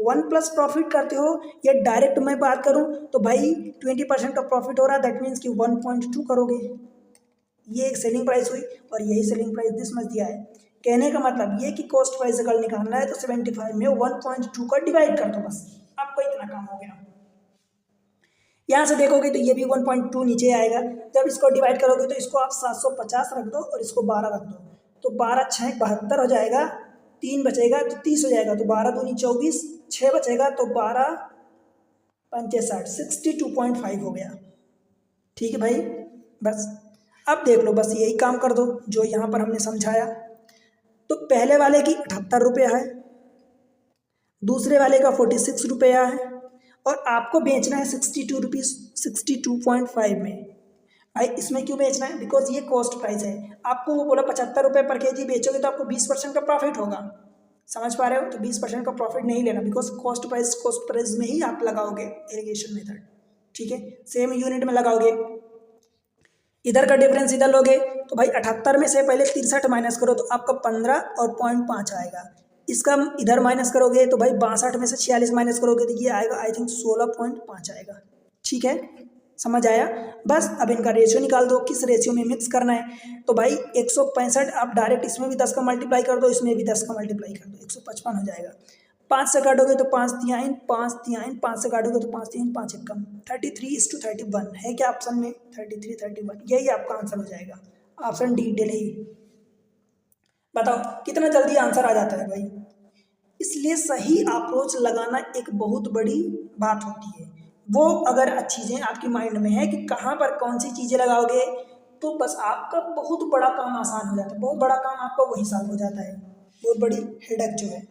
1 plus profit करते हो, या डायरेक्ट मैं बात करूं तो भाई 20% का प्रॉफिट हो रहा है, दैट मीन्स कि 1.2 करोगे। ये एक सेलिंग प्राइस हुई, और यही सेलिंग प्राइस दिस मच दिया है। कहने का मतलब ये कि कॉस्ट प्राइस अगर निकालना है तो 75 में 1.2 का डिवाइड कर दो, बस आपको इतना काम हो गया। यहाँ से देखोगे तो ये भी 1.2 नीचे आएगा। जब इसको डिवाइड करोगे तो इसको आप 750 रख दो और इसको 12 रख दो, तो 12 6 72 हो जाएगा, 3 बचेगा तो 30 हो जाएगा, तो 12 दूनी 24, 6 बचेगा तो 12 पंचे 60, 62.5 हो गया। ठीक है भाई, बस अब देख लो, बस यही काम कर दो जो यहाँ पर हमने समझाया। तो पहले वाले की 78 रुपया है, दूसरे वाले का 46 रुपया है, और आपको बेचना है 62 रुपीज़ 62.5 में। भाई इसमें क्यों बेचना है? बिकॉज ये कॉस्ट प्राइस है। आपको वो बोला 75 रुपये पर केजी बेचोगे तो आपको 20% का प्रॉफिट होगा। समझ पा रहे हो? तो 20% का प्रॉफिट नहीं लेना, बिकॉज कॉस्ट प्राइस में ही आप लगाओगे इरिगेशन मेथड। ठीक है, सेम यूनिट में लगाओगे। इधर का डिफरेंस इधर लोगे तो भाई 78 में से पहले 63 माइनस करो तो आपका 15 और 0.5 आएगा। इसका इधर माइनस करोगे तो भाई 62 में से 46 माइनस करोगे तो ये आएगा आई थिंक 16.5 आएगा। ठीक है, समझ आया? बस अब इनका रेशियो निकाल दो, किस रेशियो में मिक्स करना है। तो भाई 165 आप डायरेक्ट इसमें भी 10 का मल्टीप्लाई कर दो, इसमें भी 10 का मल्टीप्लाई कर दो, 155 हो जाएगा। 5 से काटोगे तो 5 तिहाई 5 तिहाई, 5 से काटोगे तो 5 तिहाई 5 एकम, 33:31 है क्या ऑप्शन में? 33:31 यही आपका आंसर हो जाएगा। Option D Delhi. बताओ कितना जल्दी आंसर आ जाता है भाई। इसलिए सही अप्रोच लगाना एक बहुत बड़ी बात होती है। वो अगर चीज़ें आपकी माइंड में है कि कहाँ पर कौन सी चीज़ें लगाओगे, तो बस आपका बहुत बड़ा काम आसान हो जाता है, बहुत बड़ा काम आपका वही सॉल्व हो जाता है, बहुत बड़ी हेडेक जो है।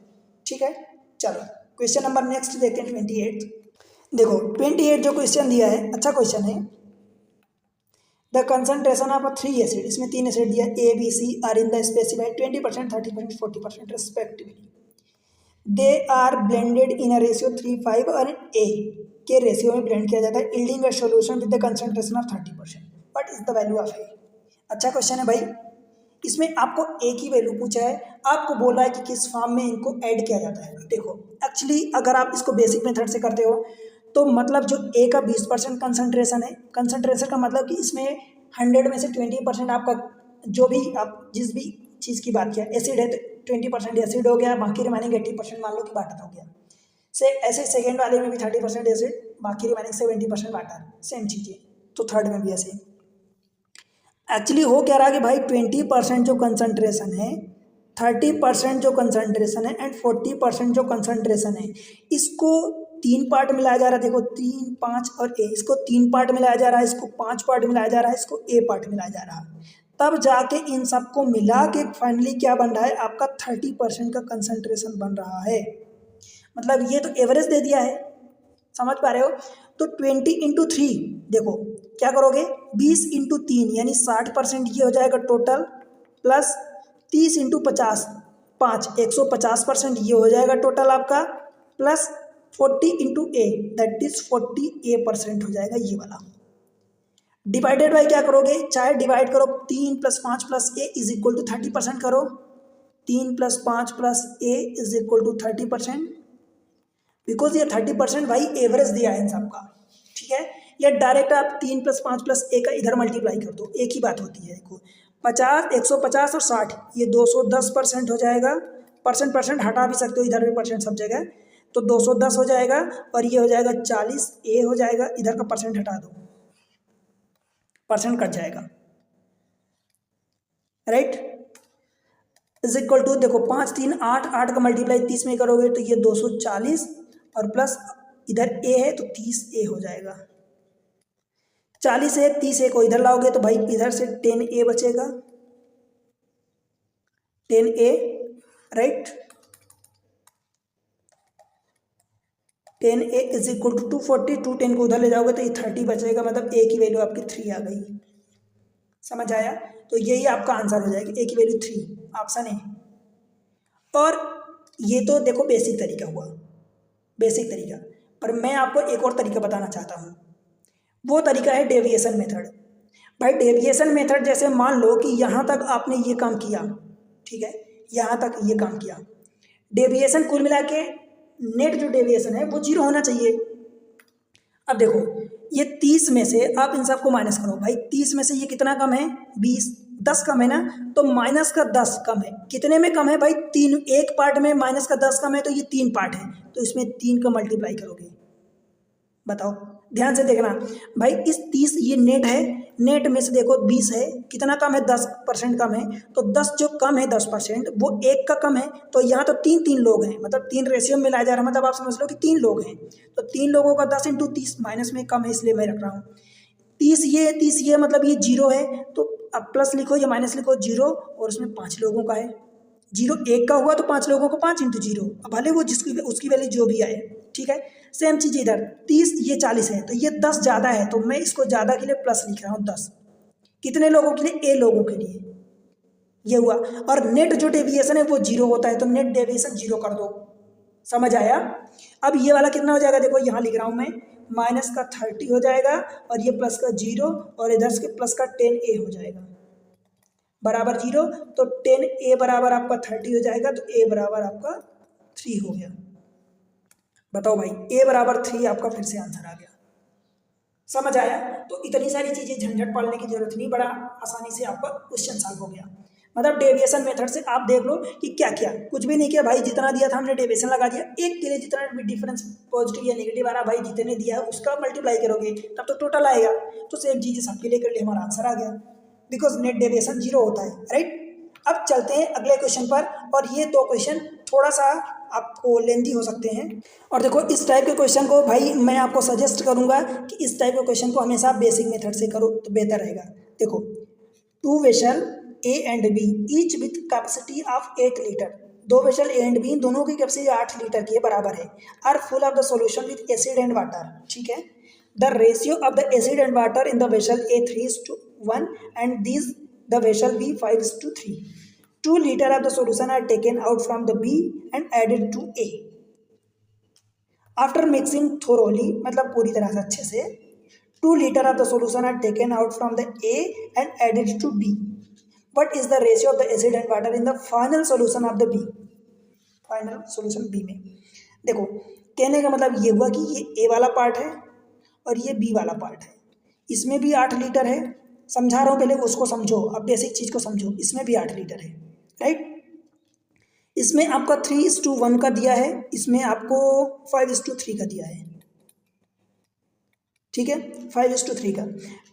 ठीक है, चलो क्वेश्चन नंबर नेक्स्ट देखते हैं 28। देखो 28 जो क्वेश्चन दिया है अच्छा क्वेश्चन है। द कंसंट्रेशन ऑफ 3 एसिड, इसमें 3 एसिड दिया A B C are in the specified 20%, 30%, 40% respectively. They are blended in a ratio 3:5 और ए के रेशियो में ब्लेंड किया जाता है, yielding a solution with the concentration of 30%। What is the value of A? अच्छा question है भाई। इसमें आपको एक ही वैल्यू पूछा है, आपको बोला है कि किस फॉर्म में इनको ऐड किया जाता है। देखो एक्चुअली अगर आप इसको बेसिक मेथड से करते हो तो मतलब जो ए का 20% कंसंट्रेशन है, कंसंट्रेशन का मतलब कि इसमें 100 में से 20% आपका जो भी आप जिस भी चीज़ की बात किया, एसिड है तो 20% एसिड हो गया, बाकी रिमाइनिंग 80% मान लो कि वाटर हो गया। से ऐसे सेकेंड वाले में भी 30% एसिड, बाकी रिमाइनिंग 70% वाटर, सेम चीज़ें। तो थर्ड में भी ऐसे एक्चुअली हो क्या रहा है कि भाई 20% जो कंसंट्रेशन है, 30% जो कंसंट्रेशन है एंड 40% जो कंसंट्रेशन है, इसको 3 पार्ट मिलाया जा रहा है। देखो 3, 5 और ए, इसको 3 पार्ट मिलाया जा रहा है, इसको 5 पार्ट मिलाया जा रहा है, इसको ए पार्ट मिलाया जा रहा है। तब जाके इन सबको मिला के फाइनली क्या बन रहा है, आपका 30% का कंसंट्रेशन बन रहा है। मतलब ये तो एवरेज दे दिया है, समझ पा रहे हो। तो 20 × 3 देखो क्या करोगे, 20 × 3 यानी 60% ये हो जाएगा टोटल, प्लस 30 × 50 5 150% ये हो जाएगा टोटल आपका, प्लस 40 × a दैट इज 40% हो जाएगा ये वाला। डिवाइडेड बाई क्या करोगे, चाहे डिवाइड करो 3 + 5 + a इज इक्वल टू 30% करो, 3 + 5 + a is equal to 30%, because ये 30% भाई एवरेज दिया है इन सबका, ठीक है। या डायरेक्ट आप 3 + 5 + a का इधर मल्टीप्लाई कर दो, एक ही बात होती है। देखो 50 150 और 60 ये 210% हो जाएगा, परसेंट हटा भी सकते हो, इधर भी परसेंट सब जगह, तो 210 हो जाएगा और ये हो जाएगा 40 ए हो जाएगा, इधर का परसेंट हटा दो, परसेंट कट जाएगा, राइट। इज इक्वल टू देखो 5 3 8 8 का मल्टीप्लाई 30 में करोगे तो ये 240 और प्लस इधर ए है तो 30a हो जाएगा। 40 है 30a को इधर लाओगे तो भाई इधर से 10a बचेगा, 10a, right. 10a is equal to 240, 210 को उधर ले जाओगे तो ये 30 बचेगा, मतलब a की वैल्यू आपकी 3 आ गई। समझ आया, तो यही आपका आंसर हो जाएगा, a की वैल्यू 3 ऑप्शन ए। और ये तो देखो बेसिक तरीका हुआ, बेसिक तरीका, पर मैं आपको एक और तरीका बताना चाहता हूँ, वो तरीका है डेविएशन मेथड। भाई डेविएशन मेथड जैसे मान लो कि यहाँ तक आपने ये काम किया, ठीक है, यहाँ तक ये काम किया, डेविएशन कुल मिला के नेट जो डेविएशन है वो 0 होना चाहिए। अब देखो ये 30 में से आप इन सबको माइनस करो, भाई 30 में से ये कितना कम है, 20, 10 कम है ना, तो माइनस का 10 कम है, कितने में कम है भाई, 3, एक पार्ट में माइनस का 10 कम है तो ये 3 पार्ट है, तो इसमें 3 का मल्टीप्लाई करोगे। बताओ ध्यान से देखना भाई, इस 30 ये नेट है, नेट में से देखो 20 है, कितना कम है, 10% कम है, तो 10 जो कम है 10% वो 1 का कम है, तो यहाँ तो 3 लोग हैं, मतलब 3 रेशियो में मिलाया जा रहा है, मतलब आप समझ लो कि 3 लोग हैं, तो 3 लोगों का 10 × 30 माइनस में कम है इसलिए मैं रख रहा हूँ। 30 ये मतलब ये 0 है, तो अब प्लस लिखो या माइनस लिखो 0, और उसमें 5 लोगों का है, 0 1 का हुआ तो 5 लोगों को 5 × 0, अब भले वो जिसकी उसकी वैल्यू जो भी आए, ठीक है। सेम चीज़ इधर 30 ये 40 है, तो ये 10 ज़्यादा है, तो मैं इसको ज़्यादा के लिए प्लस लिख रहा हूँ 10, कितने लोगों के लिए, ए लोगों के लिए, ये हुआ। और नेट जो डेविएशन है वो 0 होता है, तो नेट डेविएशन 0 कर दो। समझ आया। अब ये वाला कितना हो जाएगा, देखो यहाँ लिख रहा हूँ मैं, माइनस का 30 हो जाएगा और ये प्लस का 0 और इधर से प्लस का 10a हो जाएगा बराबर 0, तो 10a बराबर आपका 30 हो जाएगा, तो a बराबर आपका 3 हो गया। बताओ भाई a बराबर 3 आपका फिर से आंसर आ गया। समझ आया। तो इतनी सारी चीज़ें झंझट पड़ने की जरूरत नहीं, बड़ा आसानी से आपका क्वेश्चन सॉल्व हो गया। मतलब डेविएशन मेथड से आप देख लो कि क्या क्या, कुछ भी नहीं किया भाई, जितना दिया था हमने डेविएशन लगा दिया, एक के लिए जितना भी डिफरेंस पॉजिटिव या नेगेटिव आ रहा भाई, जितने दिया है उसका मल्टीप्लाई करोगे तब तो टोटल आएगा, तो सेम चीज़ें सबके लिए कर लिए, हमारा आंसर आ गया, बिकॉज नेट डेविएशन 0 होता है, राइट। अब चलते हैं अगले क्वेश्चन पर, और ये 2 क्वेश्चन थोड़ा सा आपको लेंदी हो सकते हैं। और देखो इस टाइप के क्वेश्चन को भाई मैं आपको सजेस्ट करूंगा कि इस टाइप के क्वेश्चन को हमेशा बेसिक मेथड से करो तो बेहतर रहेगा। देखो 2 vessel A and B each with capacity of 8 litre, 2 vessel A and B दोनों की कैपेसिटी 8 लीटर की बराबर है, are full of the solution with acid and water, ठीक है। The ratio of the acid and water in the vessel A 3:1 and this the vessel B 5:3. 2 liters of the solution are taken out from the B and added to A. After mixing thoroughly, मतलब पूरी तरह से अच्छे से, 2 liters of the solution are taken out from the A and added to B. What is the ratio of the acid and water in the final solution of the B, final solution B में। देखो कहने का मतलब ये हुआ कि ये ए वाला पार्ट है और ये बी वाला पार्ट है, इसमें भी 8 लीटर है, समझा रहा हूँ पहले उसको समझो, अब बेसिक चीज़ को समझो, इसमें भी 8 लीटर है, राइट। इसमें आपका 3:1 का दिया है, इसमें आपको 5:3 का दिया है, ठीक है, 5:3 का।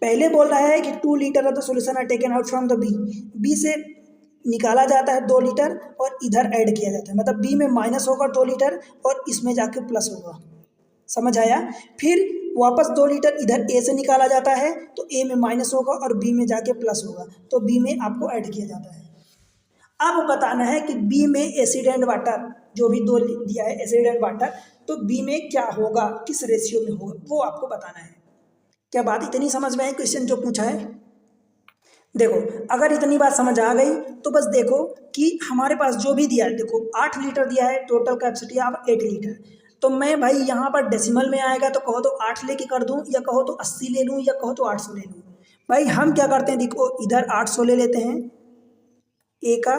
पहले बोल रहा है कि 2 litre of the solution are taken out from the B, B से निकाला जाता है 2 लीटर और इधर ऐड किया जाता है, मतलब बी में माइनस होगा 2 लीटर और इसमें जाके प्लस होगा, समझ आया। फिर वापस 2 लीटर इधर ए से निकाला जाता है तो ए में माइनस होगा और बी में जाके प्लस होगा, तो बी में आपको ऐड किया जाता है। अब बताना है कि बी में एसिड एंड वाटर, जो भी 2 दिया है एसिड एंड वाटर, तो बी में क्या होगा, किस रेशियो में होगा, वो आपको बताना है। क्या बात इतनी समझ में आई क्वेश्चन जो पूछा है? देखो अगर इतनी बात समझ आ गई तो बस देखो कि हमारे पास जो भी दिया है, देखो 8 लीटर दिया है, टोटल कैपेसिटी ऑफ 8 लीटर, तो मैं भाई यहाँ पर डेसिमल में आएगा तो कहो तो 8 लेके कर दूँ, या कहो तो 80 ले लूँ, या कहो तो 800 ले लूँ। भाई हम क्या करते हैं, देखो इधर 800 ले लेते हैं ए का,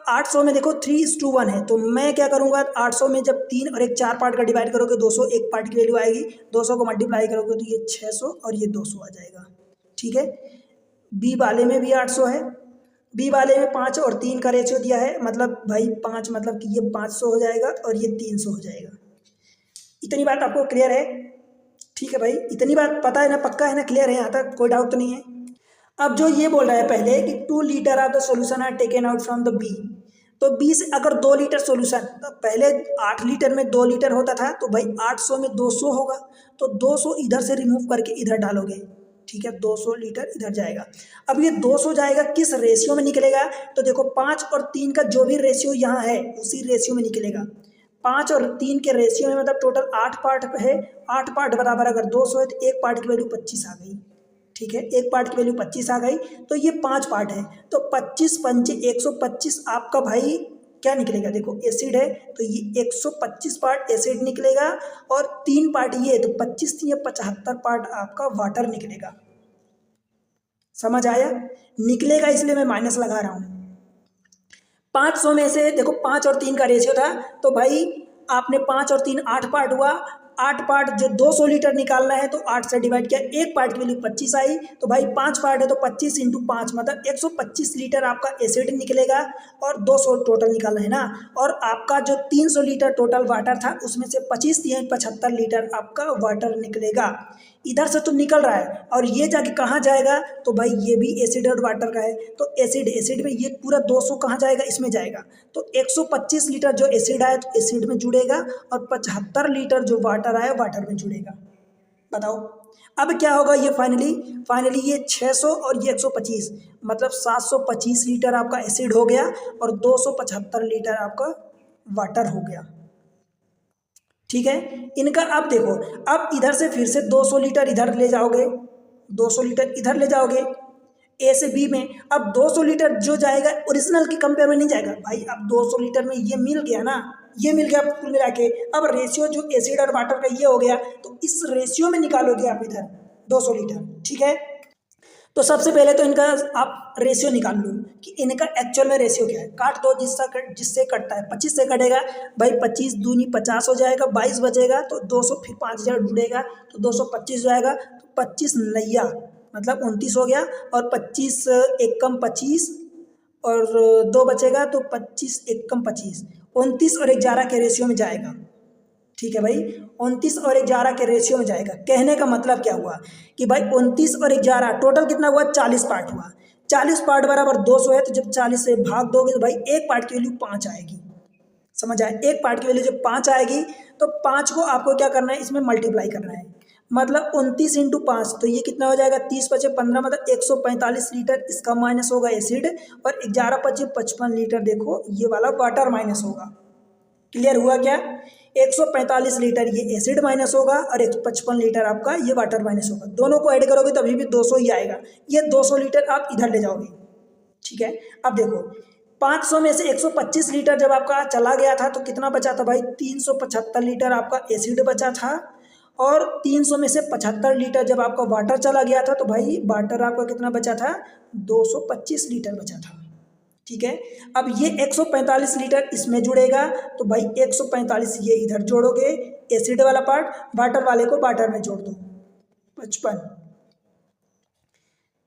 800 में देखो 3:1 है, तो मैं क्या करूँगा 800 में जब 3 और 1 4 पार्ट का डिवाइड करोगे 200 एक पार्ट की वैल्यू आएगी, 200 को मल्टीप्लाई करोगे तो ये 600 और ये 200 आ जाएगा, ठीक है। बी वाले में भी 800 है, बी वाले में 5 और 3 का रेशियो दिया है, मतलब भाई 5 मतलब कि ये 500 हो जाएगा और ये 300 हो जाएगा। इतनी बात आपको क्लियर है? ठीक है भाई, इतनी बात पता है ना, पक्का है ना, क्लियर है यहाँ तक, कोई डाउट तो नहीं है। अब जो ये बोल रहा है पहले कि 2 litre of the solution are taken out from the B, तो बी से अगर 2 लीटर सोल्यूशन, तो पहले 8 लीटर में 2 लीटर होता था, तो भाई 800 में 200 होगा, तो 200 इधर से रिमूव करके इधर डालोगे, ठीक है, 200 लीटर इधर जाएगा। अब ये 200 जाएगा किस रेशियो में निकलेगा, तो देखो 5 और 3 का जो भी रेशियो यहाँ है उसी रेशियो में निकलेगा। 5 और 3 के रेशियो में मतलब टोटल 8 पार्ट है, 8 पार्ट बराबर अगर 200 है तो एक पार्ट की वैल्यू 25 आ गई, ठीक है, एक पार्ट की वैल्यू 25 आ गई, तो ये 5 पार्ट है, तो 25 पंचे 125 आपका भाई क्या निकलेगा, देखो एसिड है तो ये 125 पार्ट एसिड निकलेगा, और 3 पार्ट ये, तो 25 या 75 पार्ट आपका वाटर निकलेगा। समझ आया? निकलेगा इसलिए मैं माइनस लगा रहा हूँ। 500 में से देखो 5 और 3 का रेशियो था, तो भाई आपने 5 और 3 8 पार्ट हुआ, 8 पार्ट जो 200 लीटर निकालना है तो 8 से डिवाइड किया, एक पार्ट की वैल्यू 25 आई, तो भाई 5 पार्ट है तो 25 इंटू 5 मतलब 125 लीटर आपका एसिड निकलेगा, और 200 टोटल निकालना है ना, और आपका जो 300 लीटर टोटल वाटर था उसमें से 25 या 75 लीटर आपका वाटर निकलेगा। इधर से तो निकल रहा है, और ये जाके कहाँ जाएगा, तो भाई ये भी एसिड और वाटर का है, तो एसिड एसिड में ये पूरा 200 कहाँ जाएगा, इसमें जाएगा, तो 125 लीटर जो एसिड आया तो एसिड में जुड़ेगा, और 75 लीटर जो वाटर आया वाटर में जुड़ेगा। बताओ अब क्या होगा, ये फाइनली ये 600 और ये 125 मतलब 725 लीटर आपका एसिड हो गया, और 275 लीटर आपका वाटर हो गया, ठीक है। इनका अब देखो, अब इधर से फिर से 200 लीटर इधर ले जाओगे, 200 लीटर इधर ले जाओगे ए से बी में, अब 200 लीटर जो जाएगा ओरिजिनल के कंपेयर में नहीं जाएगा भाई, अब 200 लीटर में ये मिल गया ना, ये मिल गया कुल मिला के, अब रेशियो जो एसिड और वाटर का ये हो गया, तो इस रेशियो में निकालोगे आप इधर 200 लीटर, ठीक है। तो सबसे पहले तो इनका आप रेशियो निकाल लो कि इनका एक्चुअल में रेशियो क्या है, काट दो, जिससे कटता है 25 से कटेगा भाई, 25 दूनी 50 हो जाएगा, 22 बचेगा, तो 200 फिर 5000 जुड़ेगा तो 225 जाएगा, तो 25 नैया मतलब 29 हो गया, और 25 एक कम 25 और 2 बचेगा, तो 25 एक कम 25, 29 और 11 के रेशियो में जाएगा, ठीक है भाई, 29 और 11 के रेशियो में जाएगा। कहने का मतलब क्या हुआ कि भाई 29 और 11 टोटल कितना हुआ, 40 पार्ट हुआ, 40 पार्ट बराबर 200 है, तो जब 40 से भाग दोगे तो भाई एक पार्ट की वैल्यू 5 आएगी, समझ आए, एक पार्ट की वैल्यू जब 5 आएगी तो 5 को आपको क्या करना है, इसमें मल्टीप्लाई करना है, मतलब 29 इंटू 5 तो ये कितना हो जाएगा, 30 पचे 15 मतलब 145 लीटर इसका माइनस होगा एसिड, और 11 पचे 55 लीटर देखो ये वाला वाटर माइनस होगा। क्लियर हुआ क्या? 145 लीटर ये एसिड माइनस होगा और 155 लीटर आपका ये वाटर माइनस होगा, दोनों को ऐड करोगे तो अभी भी 200 ही आएगा, ये 200 लीटर आप इधर ले जाओगे, ठीक है। अब देखो 500 में से 125 लीटर जब आपका चला गया था तो कितना बचा था भाई, 375 लीटर आपका एसिड बचा था, और 300 में से 75 लीटर जब आपका वाटर चला गया था तो भाई वाटर आपका कितना बचा था, 225 लीटर बचा था। ठीक है, अब ये 145 लीटर इसमें जुड़ेगा तो भाई 145 ये इधर जोड़ोगे, एसिड वाला पार्ट, वाटर वाले को वाटर में जोड़ दो, 55,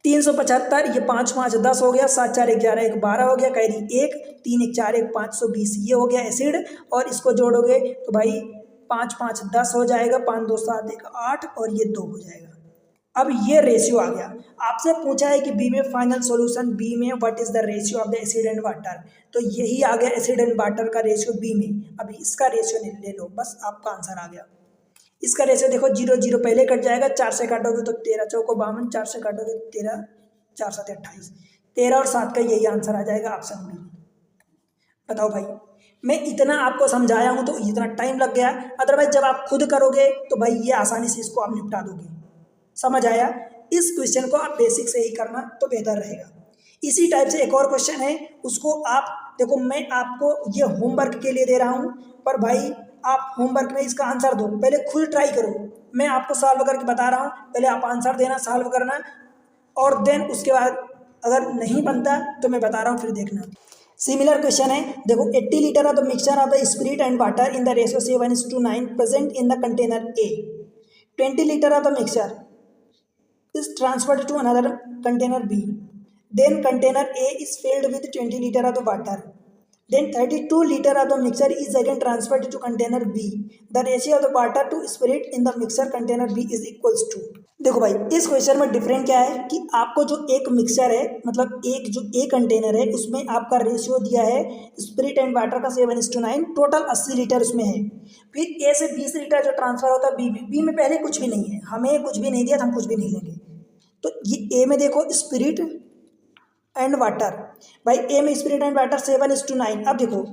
375, ये 5 5 10 हो गया, 7 4 11 1 12 हो गया, कैरी 1, 3 1 4 1 520 ये हो गया एसिड, और इसको जोड़ोगे तो भाई 5 5 10 हो जाएगा, 5 2 7 1 8 और ये 2 हो जाएगा। अब ये रेशियो आ गया। आपसे पूछा है कि बी में फाइनल सॉल्यूशन, बी में what is the ratio of the acid and water, तो यही आ गया एसिड एंड वाटर का रेशियो बी में। अभी इसका रेशियो ले लो, बस आपका आंसर आ गया। इसका रेशियो देखो 0 0 पहले कट जाएगा, 4 से काटोगे तो 13 चौको 52, 4 से काटोगे 13 4 7 28, 13 और 7 का यही आंसर आ जाएगा ऑप्शन बी। बताओ भाई, मैं इतना आपको समझाया हूँ तो इतना टाइम लग गया, अदरवाइज जब आप खुद करोगे तो भाई ये आसानी से इसको आप निपटा दोगे। समझ आया? इस क्वेश्चन को आप बेसिक से ही करना तो बेहतर रहेगा। इसी टाइप से एक और क्वेश्चन है, उसको आप देखो, मैं आपको ये होमवर्क के लिए दे रहा हूँ, पर भाई आप होमवर्क में इसका आंसर दो, पहले खुद ट्राई करो। मैं आपको सॉल्व करके बता रहा हूँ, पहले आप आंसर देना, सॉल्व करना, और देन उसके बाद अगर नहीं बनता तो मैं बता रहा हूँ फिर देखना। सिमिलर क्वेश्चन है, देखो 80 litre of the mixture of the spirit and water in the ratio 7:9 present in the container A. 20 litre of the mixture is transferred to another container B. Then container A is filled with 20 liter of the water. Then 32 liter of the mixture is again transferred to container B. The ratio of the water to spirit in the mixer container B is equals to। देखो भाई, इस question में different क्या है कि आपको जो एक मिक्सचर है, मतलब एक जो ए कंटेनर है, उसमें आपका रेशियो दिया है स्पिरिट एंड वाटर का 7:9, टोटल 80 लीटर उसमें है। फिर ए से 20 लीटर जो ट्रांसफर होता है बी में, बी में पहले कुछ भी नहीं है, हमें कुछ भी नहीं दिया तो हम कुछ भी नहीं लेंगे। तो ये ए में देखो स्पिरिट एंड वाटर, भाई ए में स्पिरिट एंड वाटर 7:9। अब देखो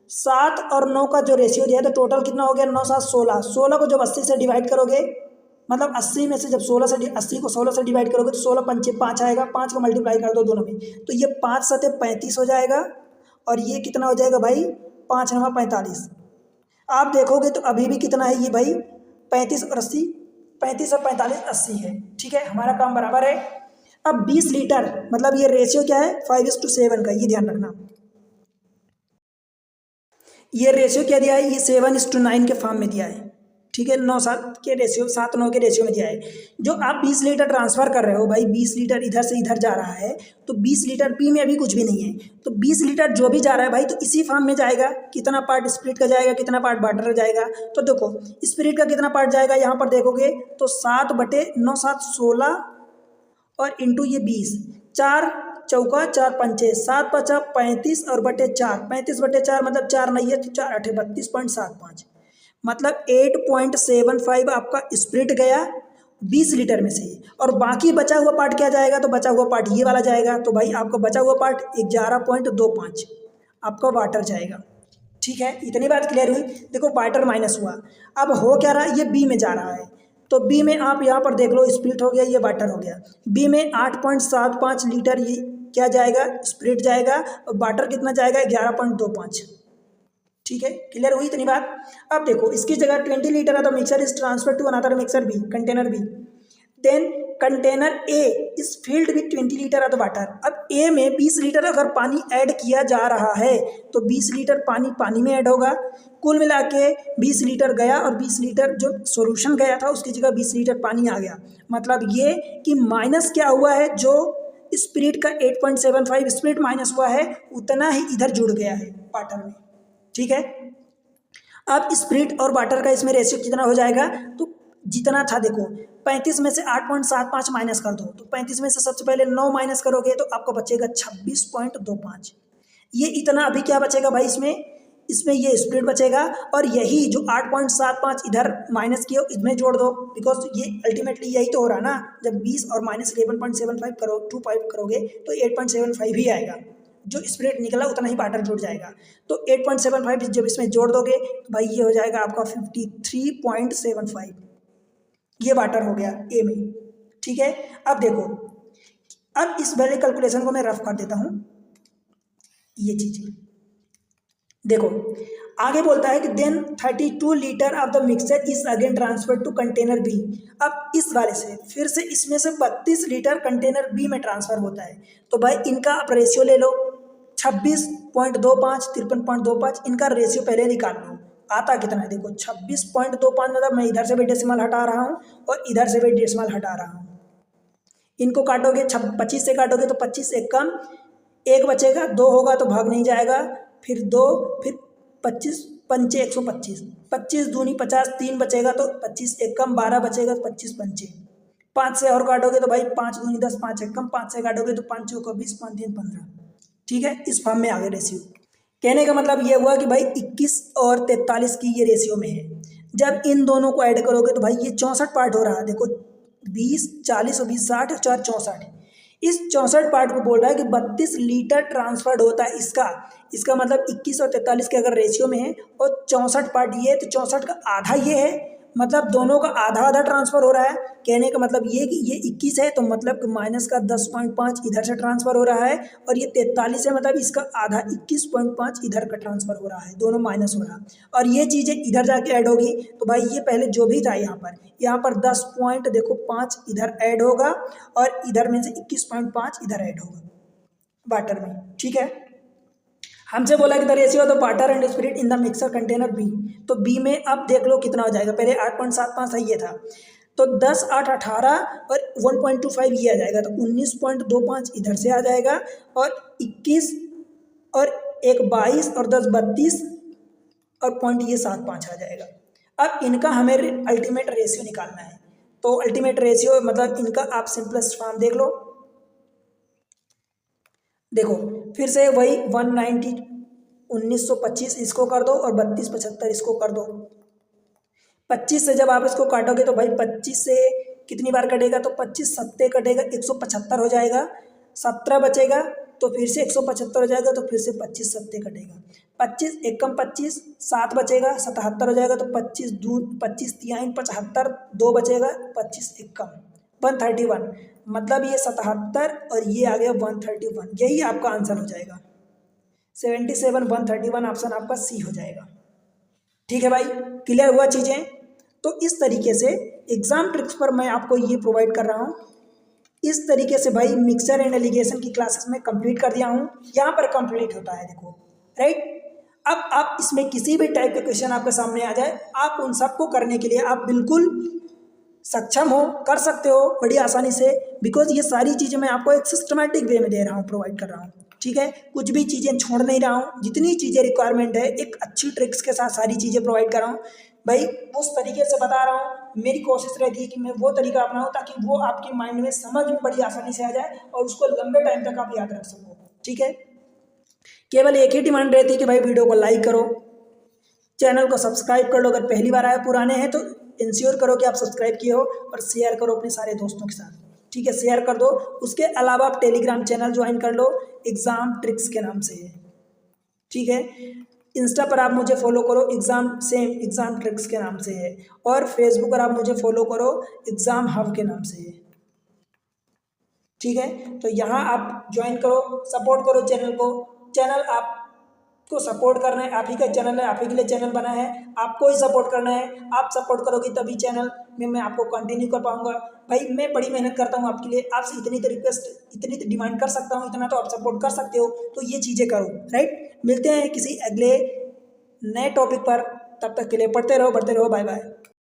7 और 9 का जो रेशियो दिया है तो टोटल कितना हो गया, 9 7 16, 16 को जब 80 से डिवाइड करोगे, मतलब 80 में से जब 16 से 80 को 16 से डिवाइड करोगे तो 16 पंचे 5 आएगा, 5 को मल्टीप्लाई कर दो दोनों में, तो ये 5 7 35 हो जाएगा, और ये कितना हो जाएगा भाई 5 9 45। आप देखोगे तो अभी भी कितना है ये भाई 35 और 80, 35 और 45 80 है। ठीक है, हमारा काम बराबर है। अब 20 लीटर, मतलब ये रेशियो क्या है 5:7 का, ये ध्यान रखना। ये रेशियो क्या दिया है, ये 7:9 के फॉर्म में दिया है। ठीक है, 9 7 के रेशियो, 7 9 के रेशियो में दिया है। जो आप 20 लीटर ट्रांसफ़र कर रहे हो भाई, 20 लीटर इधर से इधर जा रहा है, तो 20 लीटर बी में अभी कुछ भी नहीं है, तो 20 लीटर जो भी जा रहा है भाई तो इसी फॉर्म में जाएगा। कितना पार्ट स्पिरिट का जाएगा, कितना पार्ट वाटर का जाएगा, तो देखो स्पिरिट का कितना पार्ट जाएगा, यहाँ पर देखोगे तो 7/9 7 16 और इंटू ये 20, 4 चौका 4 पंचे 7 5 35 और बटे 4, 35/4 मतलब 4 नहीं है तो 4 8 32.75, मतलब 8.75 आपका स्प्रिट गया 20 लीटर में से। और बाकी बचा हुआ पार्ट क्या जाएगा, तो बचा हुआ पार्ट ये वाला जाएगा, तो भाई आपका बचा हुआ पार्ट 11.25 आपका वाटर जाएगा। ठीक है, इतनी बात क्लियर हुई। देखो वाटर माइनस हुआ, अब हो क्या रहा है, ये बी में जा रहा है, तो बी में आप यहाँ पर देख लो स्प्रिट हो गया, ये वाटर हो गया। बी में 8.75 लीटर ये क्या जाएगा, स्प्रिट जाएगा, और वाटर कितना जाएगा 11.25। ठीक है, क्लियर हुई इतनी बात। अब देखो इसकी जगह 20 litre of the mixer is transfer to another mixer B, container B. Then container A is filled with 20 litre of the water. अब ए में 20 लीटर अगर पानी ऐड किया जा रहा है तो 20 लीटर पानी पानी में ऐड होगा, कुल मिला के 20 लीटर गया, और 20 लीटर जो सॉल्यूशन गया था उसकी जगह 20 लीटर पानी आ गया। मतलब ये कि माइनस क्या हुआ है, जो स्पिरिट का 8.75 स्पिरिट माइनस हुआ है उतना ही इधर जुड़ गया है वाटर में। ठीक है, अब स्पिरिट और वाटर का इसमें रेशियो कितना हो जाएगा, तो जितना था देखो 35 में से 8.75 माइनस कर दो, तो 35 में से सबसे पहले 9 माइनस करोगे तो आपको बचेगा 26.25। ये इतना अभी क्या बचेगा भाई, इसमें ये स्प्रिट बचेगा, और यही जो 8.75 इधर माइनस किया इसमें जोड़ दो, बिकॉज ये अल्टीमेटली यही तो हो रहा ना, जब 20 और माइनस 11.75 करो 25 करोगे तो 8.75 ही आएगा, जो स्प्रिट निकला उतना ही वाटर जुड़ जाएगा। तो 8.75 जब इसमें जोड़ दोगे तो भाई ये हो जाएगा आपका 53.75, ये वाटर हो गया ए में। ठीक है, अब देखो, अब इस वाले कैलकुलेशन को मैं रफ कर देता हूँ, ये चीज़ देखो आगे बोलता है कि then 32 litre of the mixture is again transfer to container B. अब इस वाले से फिर से इसमें से 32 लीटर कंटेनर बी में ट्रांसफर होता है। तो भाई इनका आप रेशियो ले लो, 26.25 53.25, इनका रेशियो पहले निकाल लो। आता कितना है देखो, 26.25 मतलब मैं इधर से भी डेसिमल हटा रहा हूँ और इधर से भी डेसिमल हटा रहा हूँ। इनको काटोगे 25 से काटोगे तो 25 से कम, एक बचेगा, 2 होगा तो भाग नहीं जाएगा, फिर 2, फिर 25 पंचे 125, 25 दूनी 50, 3 बचेगा तो 25 एक कम, 12 बचेगा तो 25 पंचे, 5 से और काटोगे तो भाई 5 दूनी 10, 5 एक कम, 5 से काटोगे तो 5 चौका 20, 5 3 15। ठीक है, इस फॉर्म में आ गए रेशियो। कहने का मतलब ये हुआ कि भाई 21 और 43 की ये रेशियो में है। जब इन दोनों को ऐड करोगे तो भाई ये 64 पार्ट हो रहा है। देखो 20, 40 और 20, 60 और 4 64। इस 64 पार्ट को बोल रहा है कि 32 लीटर ट्रांसफर्ड होता है इसका मतलब 21 और 43 के अगर रेशियो में है और 64 पार्ट ये है तो 64 का आधा ये है, मतलब दोनों का आधा आधा ट्रांसफर हो रहा है। कहने का मतलब ये कि ये 21 है तो मतलब कि माइनस का 10.5 इधर से ट्रांसफर हो रहा है, और ये 43 है मतलब इसका आधा 21.5 इधर का ट्रांसफर हो रहा है, दोनों माइनस हो रहा है। और ये चीज़ें इधर जाके ऐड होगी तो भाई ये पहले जो भी था यहाँ पर 10 पॉइंट देखो 5 इधर ऐड होगा और इधर में से 21.5 इधर ऐड होगा वाटर में। ठीक है, हमसे बोला कि the ratio of the water and spirit in the mixer container B. तो बी में अब देख लो कितना हो जाएगा, पहले 8.75 है ये था, तो 10 8 18 और 1.25 ये आ जाएगा, तो 19.25 इधर से आ जाएगा, और 21 और 1 22 और 10 32 और पॉइंट ये 7.5 आ जाएगा। अब इनका हमें अल्टीमेट रेशियो निकालना है। तो अल्टीमेट रेशियो मतलब इनका आप सिंपलेस्ट फॉर्म देख लो। देखो फिर से वही 190 1925 इसको कर दो और 32 75 इसको कर दो। 25 से जब आप इसको काटोगे तो भाई 25 से कितनी बार कटेगा, तो 25 सत्ते कटेगा 175 हो जाएगा, 17 बचेगा तो फिर से 175 हो जाएगा, तो फिर से 25 सत्ते कटेगा, 25 एक कम 25, 7 बचेगा 77 हो जाएगा, तो 25 दून 25 तिहाई 75, 2 बचेगा, 25 एक कम 131, मतलब ये 77 और ये आ गया 131, यही आपका आंसर हो जाएगा 77 131, ऑप्शन आपका सी हो जाएगा। ठीक है भाई, क्लियर हुआ चीज़ें। तो इस तरीके से एग्जाम ट्रिक्स पर मैं आपको ये प्रोवाइड कर रहा हूँ। इस तरीके से भाई मिक्सर एंड एलिगेशन की क्लासेस में कंप्लीट कर दिया हूँ, यहाँ पर कंप्लीट होता है देखो, राइट। अब आप इसमें किसी भी टाइप के क्वेश्चन आपके सामने आ जाए, आप उन सबको करने के लिए आप बिल्कुल सक्षम हो, कर सकते हो बड़ी आसानी से, बिकॉज ये सारी चीज़ें मैं आपको एक सिस्टमेटिक वे में दे रहा हूँ, प्रोवाइड कर रहा हूँ। ठीक है, कुछ भी चीज़ें छोड़ नहीं रहा हूँ, जितनी चीज़ें रिक्वायरमेंट है एक अच्छी ट्रिक्स के साथ सारी चीज़ें प्रोवाइड कर रहा हूँ भाई, उस तरीके से बता रहा हूँ। मेरी कोशिश रहती है कि मैं वो तरीका अपनाऊँ ताकि वो आपके माइंड में समझ में बड़ी आसानी से आ जाए और उसको लंबे टाइम तक आप याद रख सको। ठीक है, केवल एक ही डिमांड रहती है कि भाई वीडियो को लाइक करो, चैनल को सब्सक्राइब कर लो, अगर पहली बार आए, पुराने हैं तो इंश्योर करो कि आप सब्सक्राइब किए हो, और शेयर करो अपने सारे दोस्तों के साथ। ठीक है, शेयर कर दो। उसके अलावा आप टेलीग्राम चैनल ज्वाइन कर लो, एग्ज़ाम ट्रिक्स के नाम से है। ठीक है, इंस्टा पर आप मुझे फॉलो करो, एग्ज़ाम ट्रिक्स के नाम से है, और फेसबुक पर आप मुझे फॉलो करो, एग्ज़ाम हब के नाम से है। ठीक है, तो यहाँ आप ज्वाइन करो, सपोर्ट करो चैनल को। चैनल आपको सपोर्ट करना है, आप ही का चैनल है, आप ही के लिए चैनल बना है, आपको ही सपोर्ट करना है। आप सपोर्ट करोगे तभी चैनल में मैं आपको कंटिन्यू कर पाऊंगा। भाई मैं बड़ी मेहनत करता हूँ आपके लिए, आपसे इतनी तो रिक्वेस्ट, इतनी तो डिमांड कर सकता हूँ, इतना तो आप सपोर्ट कर सकते हो, तो ये चीज़ें करो, राइट। मिलते हैं किसी अगले नए टॉपिक पर, तब तक के लिए पढ़ते रहो, बढ़ते रहो, बाय बाय।